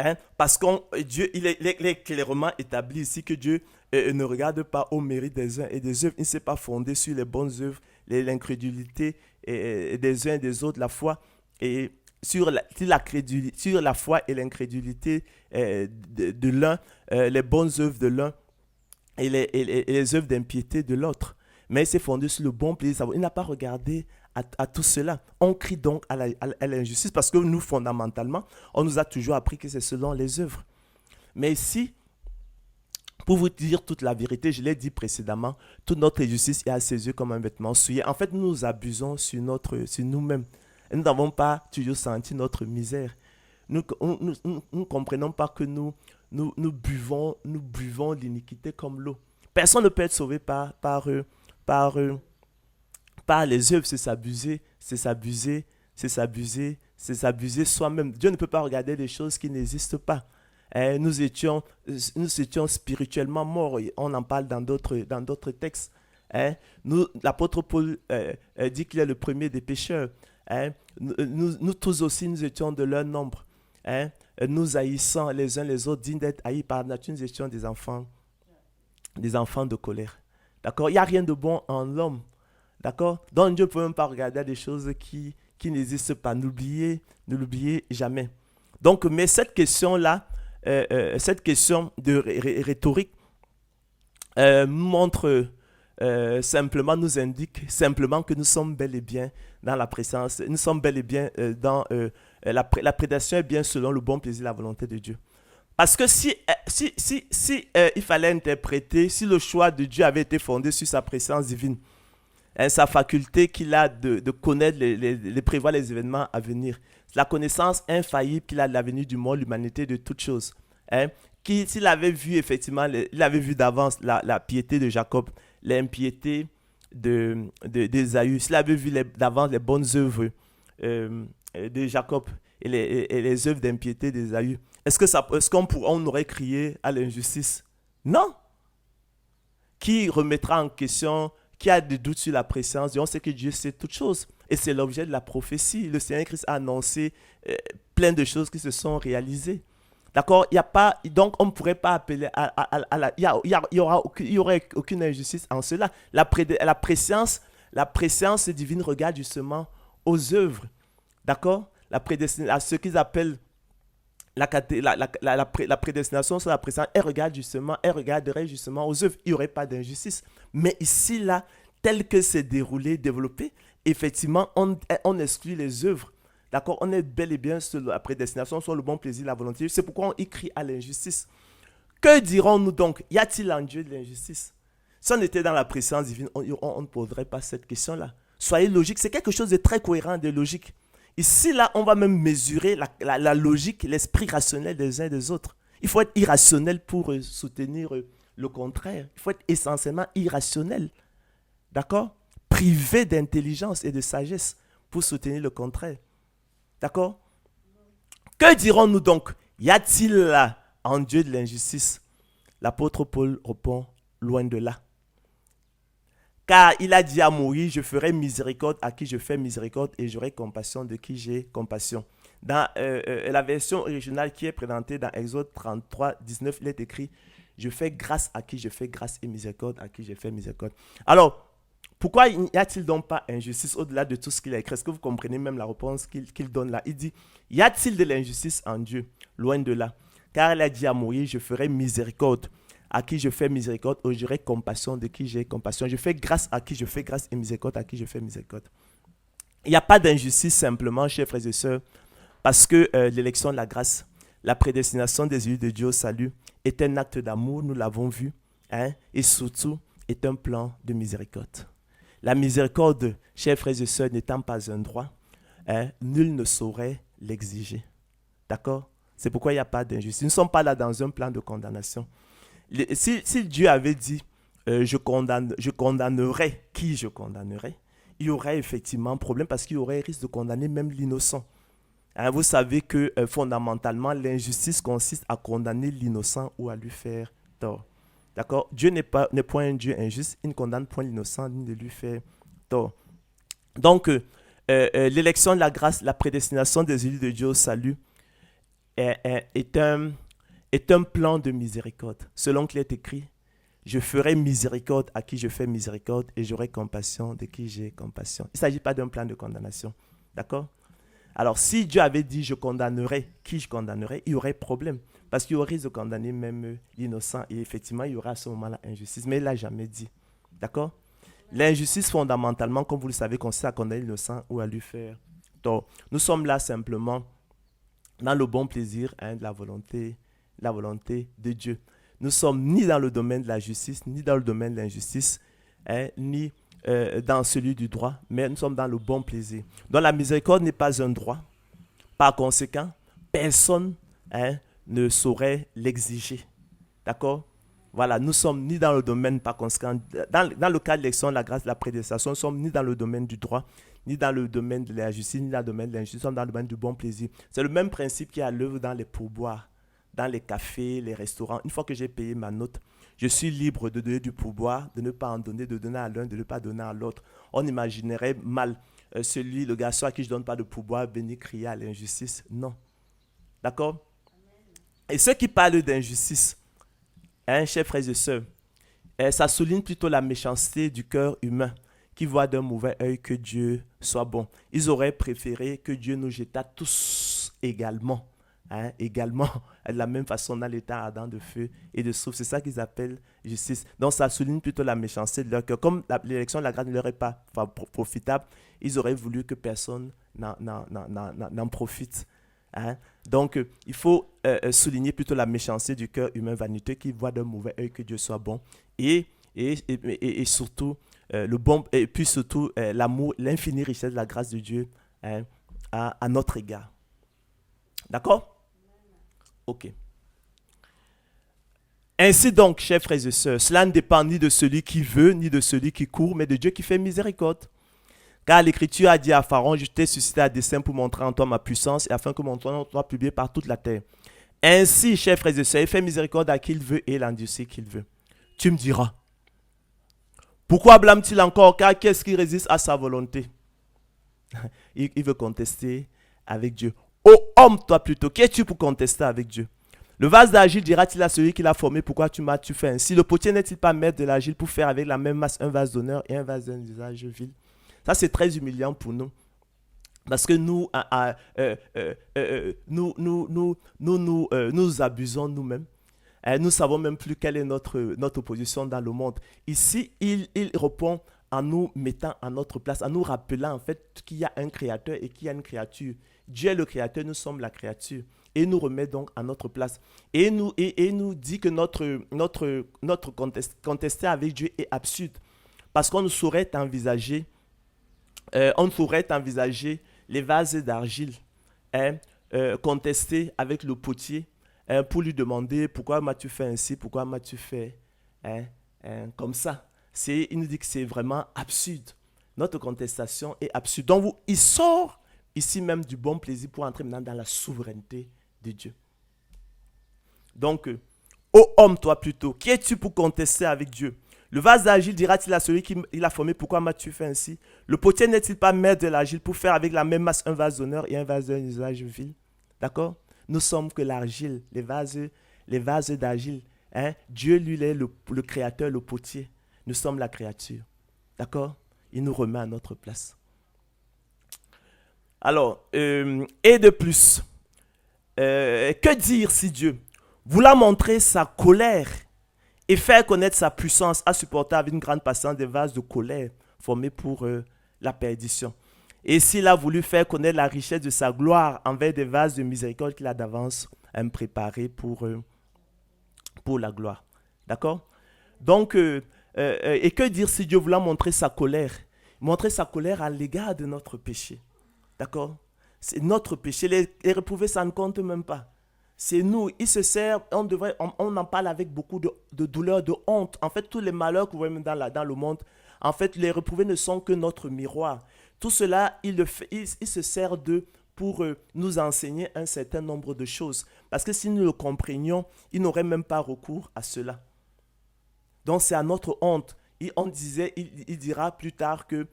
Hein? Parce que Dieu, il est clairement établi ici que Dieu ne regarde pas au mérite des uns et des œuvres. Il ne s'est pas fondé sur les bonnes œuvres, l'incrédulité des uns et des autres, la foi, et sur la foi et l'incrédulité de l'un, les bonnes œuvres de l'un, et les œuvres d'impiété de l'autre. Mais il s'est fondé sur le bon plaisir. Il n'a pas regardé à tout cela. On crie donc à l'injustice parce que nous, fondamentalement, on nous a toujours appris que c'est selon les œuvres. Mais ici, pour vous dire toute la vérité, je l'ai dit précédemment, toute notre injustice est à ses yeux comme un vêtement souillé. En fait, nous nous abusons sur nous-mêmes. Et nous n'avons pas toujours senti notre misère. Nous ne comprenons pas que nous buvons l'iniquité comme l'eau. Personne ne peut être sauvé par les œuvres, c'est s'abuser soi-même. Dieu ne peut pas regarder des choses qui n'existent pas. Nous étions spirituellement morts. On en parle dans d'autres textes. L'apôtre Paul dit qu'il est le premier des pécheurs. Nous tous aussi, nous étions de leur nombre. Nous haïssant les uns les autres, dignes d'être haïs par nature, nous étions des enfants de colère. D'accord? Il n'y a rien de bon en l'homme. D'accord? Donc Dieu ne peut même pas regarder des choses qui n'existent pas. N'oubliez jamais. Donc, mais cette question-là, cette question de rhétorique montre simplement nous indique simplement que nous sommes bel et bien dans la présence, nous sommes bel et bien dans la prédestination est bien selon le bon plaisir et la volonté de Dieu. Parce que si il fallait interpréter, si le choix de Dieu avait été fondé sur sa présence divine, sa faculté qu'il a de connaître, de prévoir les événements à venir, la connaissance infaillible qu'il a de l'avenir du monde, l'humanité, de toutes choses, s'il avait vu effectivement, il avait vu d'avance la piété de Jacob, l'impiété d'Ésaü, s'il avait vu d'avance les bonnes œuvres de Jacob et les œuvres d'impiété d'Ésaü, est-ce qu'on aurait crié à l'injustice? Non. Qui remettra en question, qui a des doutes sur la présence? On sait que Dieu sait toutes choses. Et c'est l'objet de la prophétie. Le Seigneur Christ a annoncé plein de choses qui se sont réalisées. D'accord? Il y a pas, donc on ne pourrait pas appeler il y aurait aucune injustice en cela. La préscience divine regarde justement aux œuvres. D'accord? La prédestination, à ce qu'ils appellent la prédestination sur la présence, elle regarderait justement aux œuvres. Il n'y aurait pas d'injustice. Mais ici, là, tel que c'est déroulé, développé, effectivement, on exclut les œuvres. D'accord? On est bel et bien sur la prédestination, sur le bon plaisir, la volonté. C'est pourquoi on y crie à l'injustice. Que dirons-nous donc? Y a-t-il en Dieu de l'injustice? Si on était dans la présence divine, on ne poserait pas cette question-là. Soyez logique. C'est quelque chose de très cohérent, de logique. Ici, là, on va même mesurer la logique, l'esprit rationnel des uns et des autres. Il faut être irrationnel pour soutenir le contraire. Il faut être essentiellement irrationnel. D'accord? Privé d'intelligence et de sagesse pour soutenir le contraire. D'accord? Que dirons-nous donc? Y a-t-il là en Dieu de l'injustice? L'apôtre Paul répond, loin de là. Car il a dit à Moïse, je ferai miséricorde à qui je fais miséricorde et j'aurai compassion de qui j'ai compassion. Dans la version originale qui est présentée dans Exode 33, 19, il est écrit, je fais grâce à qui je fais grâce et miséricorde à qui je fais miséricorde. Alors, pourquoi n'y a-t-il donc pas injustice au-delà de tout ce qu'il a écrit? Est-ce que vous comprenez même la réponse qu'il donne là? Il dit, y a-t-il de l'injustice en Dieu? Loin de là. Car il a dit à Moïse, je ferai miséricorde à qui je fais miséricorde, ou j'aurai compassion de qui j'ai compassion. Je fais grâce à qui je fais grâce et miséricorde à qui je fais miséricorde. Il n'y a pas d'injustice simplement, chers frères et sœurs, parce que l'élection de la grâce, la prédestination des élus de Dieu au salut est un acte d'amour, nous l'avons vu, et surtout est un plan de miséricorde. La miséricorde, chers frères et sœurs, n'étant pas un droit, nul ne saurait l'exiger. D'accord? C'est pourquoi il n'y a pas d'injustice. Nous ne sommes pas là dans un plan de condamnation. Si Dieu avait dit je condamnerai qui je condamnerai, il y aurait effectivement un problème parce qu'il y aurait risque de condamner même l'innocent. Vous savez que fondamentalement, l'injustice consiste à condamner l'innocent ou à lui faire tort. D'accord? Dieu n'est point un Dieu injuste, il ne condamne point l'innocent ni ne lui fait tort. Donc, l'élection de la grâce, la prédestination des élus de Dieu au salut est un plan de miséricorde. Selon qu'il est écrit, je ferai miséricorde à qui je fais miséricorde et j'aurai compassion de qui j'ai compassion. Il ne s'agit pas d'un plan de condamnation. D'accord? Alors, si Dieu avait dit je condamnerai qui je condamnerai, il y aurait problème. Parce qu'il y aurait risque de condamner même l'innocent. Et effectivement, il y aurait à ce moment-là injustice. Mais il ne l'a jamais dit. D'accord? L'injustice, fondamentalement, comme vous le savez, consiste à condamner l'innocent ou à lui faire tort. Nous sommes là simplement dans le bon plaisir de la volonté de Dieu. Nous sommes ni dans le domaine de la justice, ni dans le domaine de l'injustice, ni dans celui du droit, mais nous sommes dans le bon plaisir. Donc la miséricorde n'est pas un droit. Par conséquent, personne ne saurait l'exiger. D'accord? Voilà, nous sommes ni dans le domaine, par conséquent, dans le cas de l'élection, de la grâce, de la prédestination, nous sommes ni dans le domaine du droit, ni dans le domaine de la justice, ni dans le domaine de l'injustice, nous sommes dans le domaine du bon plaisir. C'est le même principe qui est à l'œuvre dans les pourboires, dans les cafés, les restaurants. Une fois que j'ai payé ma note, je suis libre de donner du pourboire, de ne pas en donner, de donner à l'un, de ne pas donner à l'autre. On imaginerait mal le garçon à qui je ne donne pas de pourboire venir crier à l'injustice. Non. D'accord? Et ceux qui parlent d'injustice, chers frères et sœurs, ça souligne plutôt la méchanceté du cœur humain qui voit d'un mauvais œil que Dieu soit bon. Ils auraient préféré que Dieu nous jetât tous également hein, également, de la même façon, dans l'état ardent de feu et de soufre. C'est ça qu'ils appellent justice. Donc, ça souligne plutôt la méchanceté de leur cœur. Comme l'élection de la grâce ne leur est pas profitable, ils auraient voulu que personne n'en profite. Hein. Donc, il faut souligner plutôt la méchanceté du cœur humain vaniteux qui voit d'un mauvais œil que Dieu soit bon. Et surtout, le bon, et puis surtout, l'amour, l'infinie richesse de la grâce de Dieu, hein, à notre égard. D'accord? Ok. Ainsi donc, chers frères et sœurs, cela ne dépend ni de celui qui veut, ni de celui qui court, mais de Dieu qui fait miséricorde. Car l'Écriture a dit à Pharaon, je t'ai suscité à dessein pour montrer en toi ma puissance, et afin que mon nom soit publié par toute la terre. Ainsi, chers frères et sœurs, il fait miséricorde à qui il veut et il endurcit qui il veut. Tu me diras, pourquoi blâme-t-il encore? Car qu'est-ce qui résiste à sa volonté? Il veut contester avec Dieu. Ô homme, toi plutôt, qui es-tu pour contester avec Dieu? Le vase d'argile dira-t-il à celui qui l'a formé, pourquoi tu fait ainsi? Le potier n'est-il pas maître de l'argile pour faire avec la même masse un vase d'honneur et un vase d'un usage vil? Ça, c'est très humiliant pour nous. Parce que nous abusons nous-mêmes. Nous ne savons même plus quelle est notre position dans le monde. Ici, il répond en nous mettant à notre place, en nous rappelant en fait qu'il y a un créateur et qu'il y a une créature. Dieu est le créateur, nous sommes la créature. Et nous remet donc à notre place. Et nous dit que notre contester avec Dieu est absurde. Parce qu'on ne saurait envisager, les vases d'argile, hein, contester avec le potier, hein, pour lui demander pourquoi m'as-tu fait ainsi, pourquoi m'as-tu fait comme ça. Il nous dit que c'est vraiment absurde. Notre contestation est absurde. Donc, il sort ici même du bon plaisir pour entrer maintenant dans la souveraineté de Dieu. Donc, ô homme, toi plutôt, qui es-tu pour contester avec Dieu? Le vase d'argile dira-t-il à celui qui l'a formé, pourquoi m'as-tu fait ainsi? Le potier n'est-il pas maître de l'argile pour faire avec la même masse un vase d'honneur et un vase d'un usage vil? D'accord? Nous sommes que l'argile, les vases d'argile. Hein? Dieu, lui, est le créateur, le potier. Nous sommes la créature. D'accord? Il nous remet à notre place. Alors, et de plus, que dire si Dieu, voulant montrer sa colère et faire connaître sa puissance, a supporté avec une grande patience des vases de colère formés pour la perdition. Et s'il a voulu faire connaître la richesse de sa gloire envers des vases de miséricorde qu'il a d'avance préparés pour la gloire. D'accord? Donc, et que dire si Dieu voulant montrer sa colère à l'égard de notre péché. D'accord? C'est notre péché. Les réprouvés, ça ne compte même pas. C'est nous. Il se sert, on en parle avec beaucoup de douleur, de honte. En fait, tous les malheurs que vous voyez dans le monde, en fait, les réprouvés ne sont que notre miroir. Tout cela, il se sert d'eux pour nous enseigner un certain nombre de choses. Parce que si nous le comprenions, il n'aurait même pas recours à cela. Donc, c'est à notre honte. Il dira plus tard que,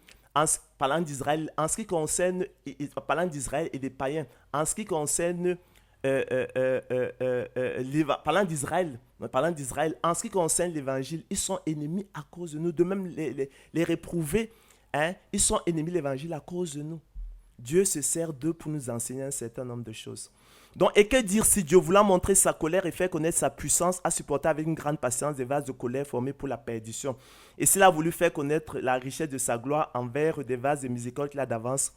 parlant d'Israël, en ce qui concerne, parlant d'Israël et des païens, en ce qui concerne, parlant d'Israël, en ce qui concerne l'évangile, ils sont ennemis à cause de nous. De même, les réprouvés, hein, ils sont ennemis de l'évangile à cause de nous. Dieu se sert d'eux pour nous enseigner un certain nombre de choses. Donc, et que dire si Dieu, voulant montrer sa colère et faire connaître sa puissance, a supporté avec une grande patience des vases de colère formés pour la perdition. Et s'il a voulu faire connaître la richesse de sa gloire envers des vases de miséricorde qu'il a d'avance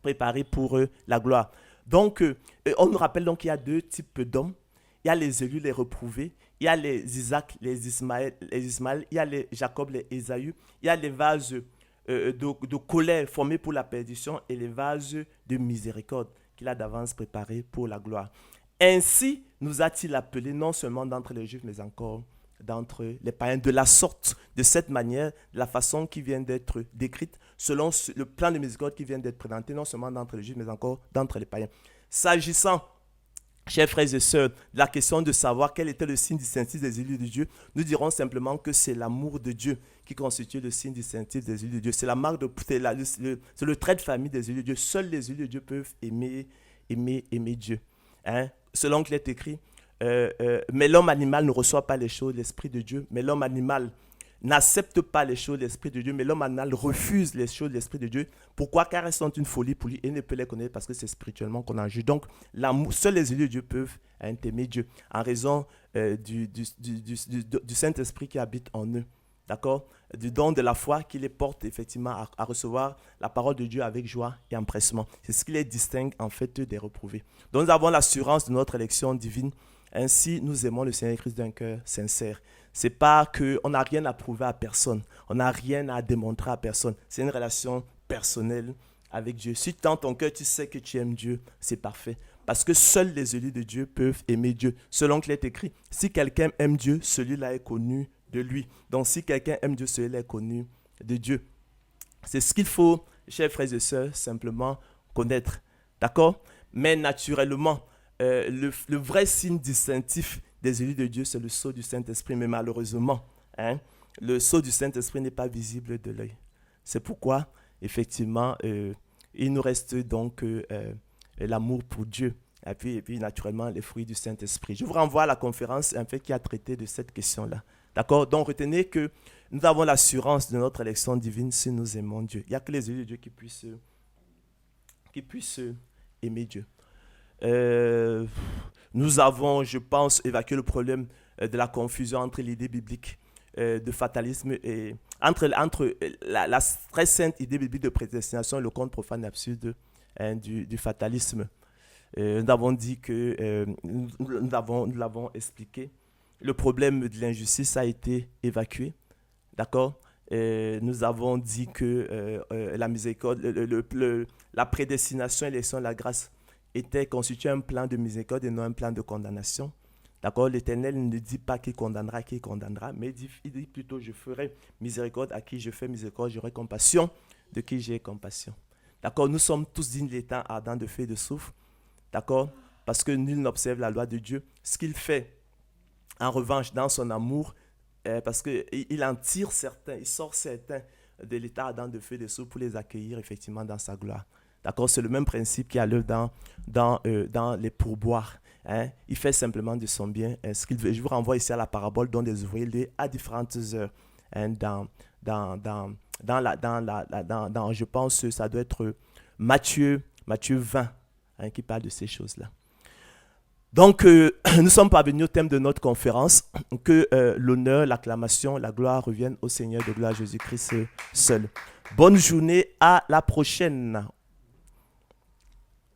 préparés pour la gloire. Donc, on nous rappelle donc qu'il y a deux types d'hommes. Il y a les élus, les reprouvés. Il y a les Isaac, les Ismaël. Il y a les Jacob, les Ésaü. Il y a les vases de colère formés pour la perdition et les vases de miséricorde qu'il a d'avance préparés pour la gloire. Ainsi nous a-t-il appelés non seulement d'entre les Juifs, mais encore d'entre les païens, de la sorte, de cette manière, de la façon qui vient d'être décrite, selon le plan de miséricorde qui vient d'être présenté, non seulement d'entre les Juifs, mais encore d'entre les païens. S'agissant, chers frères et sœurs, de la question de savoir quel était le signe distinctif des élus de Dieu, nous dirons simplement que c'est l'amour de Dieu qui constitue le signe distinctif des élus de Dieu. C'est la marque c'est le trait de famille des élus de Dieu. Seuls les élus de Dieu peuvent aimer Dieu. Hein? Selon qu'il est écrit, mais l'homme animal ne reçoit pas les choses de l'Esprit de Dieu, mais l'homme animal n'accepte pas les choses de l'Esprit de Dieu, mais l'homme anal refuse les choses de l'Esprit de Dieu. Pourquoi? Car elles sont une folie pour lui et il ne peut les connaître parce que c'est spirituellement qu'on en juge. Donc, seuls les élus de Dieu peuvent aimer Dieu en raison du Saint-Esprit qui habite en eux. D'accord? Du don de la foi qui les porte effectivement à recevoir la parole de Dieu avec joie et empressement. C'est ce qui les distingue en fait des reprouvés. Donc nous avons l'assurance de notre élection divine. Ainsi, nous aimons le Seigneur Christ d'un cœur sincère. C'est pas qu'on n'a rien à prouver à personne. On n'a rien à démontrer à personne. C'est une relation personnelle avec Dieu. Si dans ton cœur tu sais que tu aimes Dieu, c'est parfait. Parce que seuls les élus de Dieu peuvent aimer Dieu. Selon qu'il est écrit, si quelqu'un aime Dieu, celui-là est connu de lui. Donc si quelqu'un aime Dieu, celui-là est connu de Dieu. C'est ce qu'il faut, chers frères et sœurs, simplement connaître. D'accord? Mais naturellement, le vrai signe distinctif des élus de Dieu, c'est le sceau du Saint-Esprit. Mais malheureusement, le sceau du Saint-Esprit n'est pas visible de l'œil. C'est pourquoi, effectivement, il nous reste donc l'amour pour Dieu. Et puis, naturellement, les fruits du Saint-Esprit. Je vous renvoie à la conférence en fait, qui a traité de cette question-là. D'accord? Donc, retenez que nous avons l'assurance de notre élection divine si nous aimons Dieu. Il n'y a que les élus de Dieu qui puissent aimer Dieu. Nous avons, je pense, évacué le problème de la confusion entre l'idée biblique de fatalisme et entre la très sainte idée biblique de prédestination et le conte profane absurde du fatalisme. Nous avons dit que nous l'avons expliqué. Le problème de l'injustice a été évacué. D'accord? Nous avons dit que la miséricorde, la prédestination et l'élection de la grâce était constitué un plan de miséricorde et non un plan de condamnation. D'accord? L'Éternel ne dit pas qu'il condamnera, mais il dit plutôt je ferai miséricorde à qui je fais miséricorde, j'aurai compassion de qui j'ai compassion. D'accord? Nous sommes tous dignes de l'état ardent de feu et de soufre. D'accord? Parce que nul n'observe la loi de Dieu. Ce qu'il fait, en revanche, dans son amour, parce qu'il en tire certains, il sort certains de l'état ardent de feu et de soufre pour les accueillir effectivement dans sa gloire. D'accord? C'est le même principe qui a lieu dans les pourboires. Il fait simplement de son bien ce qu'il veut. Je vous renvoie ici à la parabole dont des ouvriers liés à différentes heures je pense que ça doit être Matthieu 20 qui parle de ces choses-là. Donc, nous sommes parvenus au thème de notre conférence, que l'honneur, l'acclamation, la gloire reviennent au Seigneur de gloire Jésus-Christ seul. Bonne journée, à la prochaine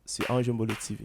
sur Ange Mbolo TV.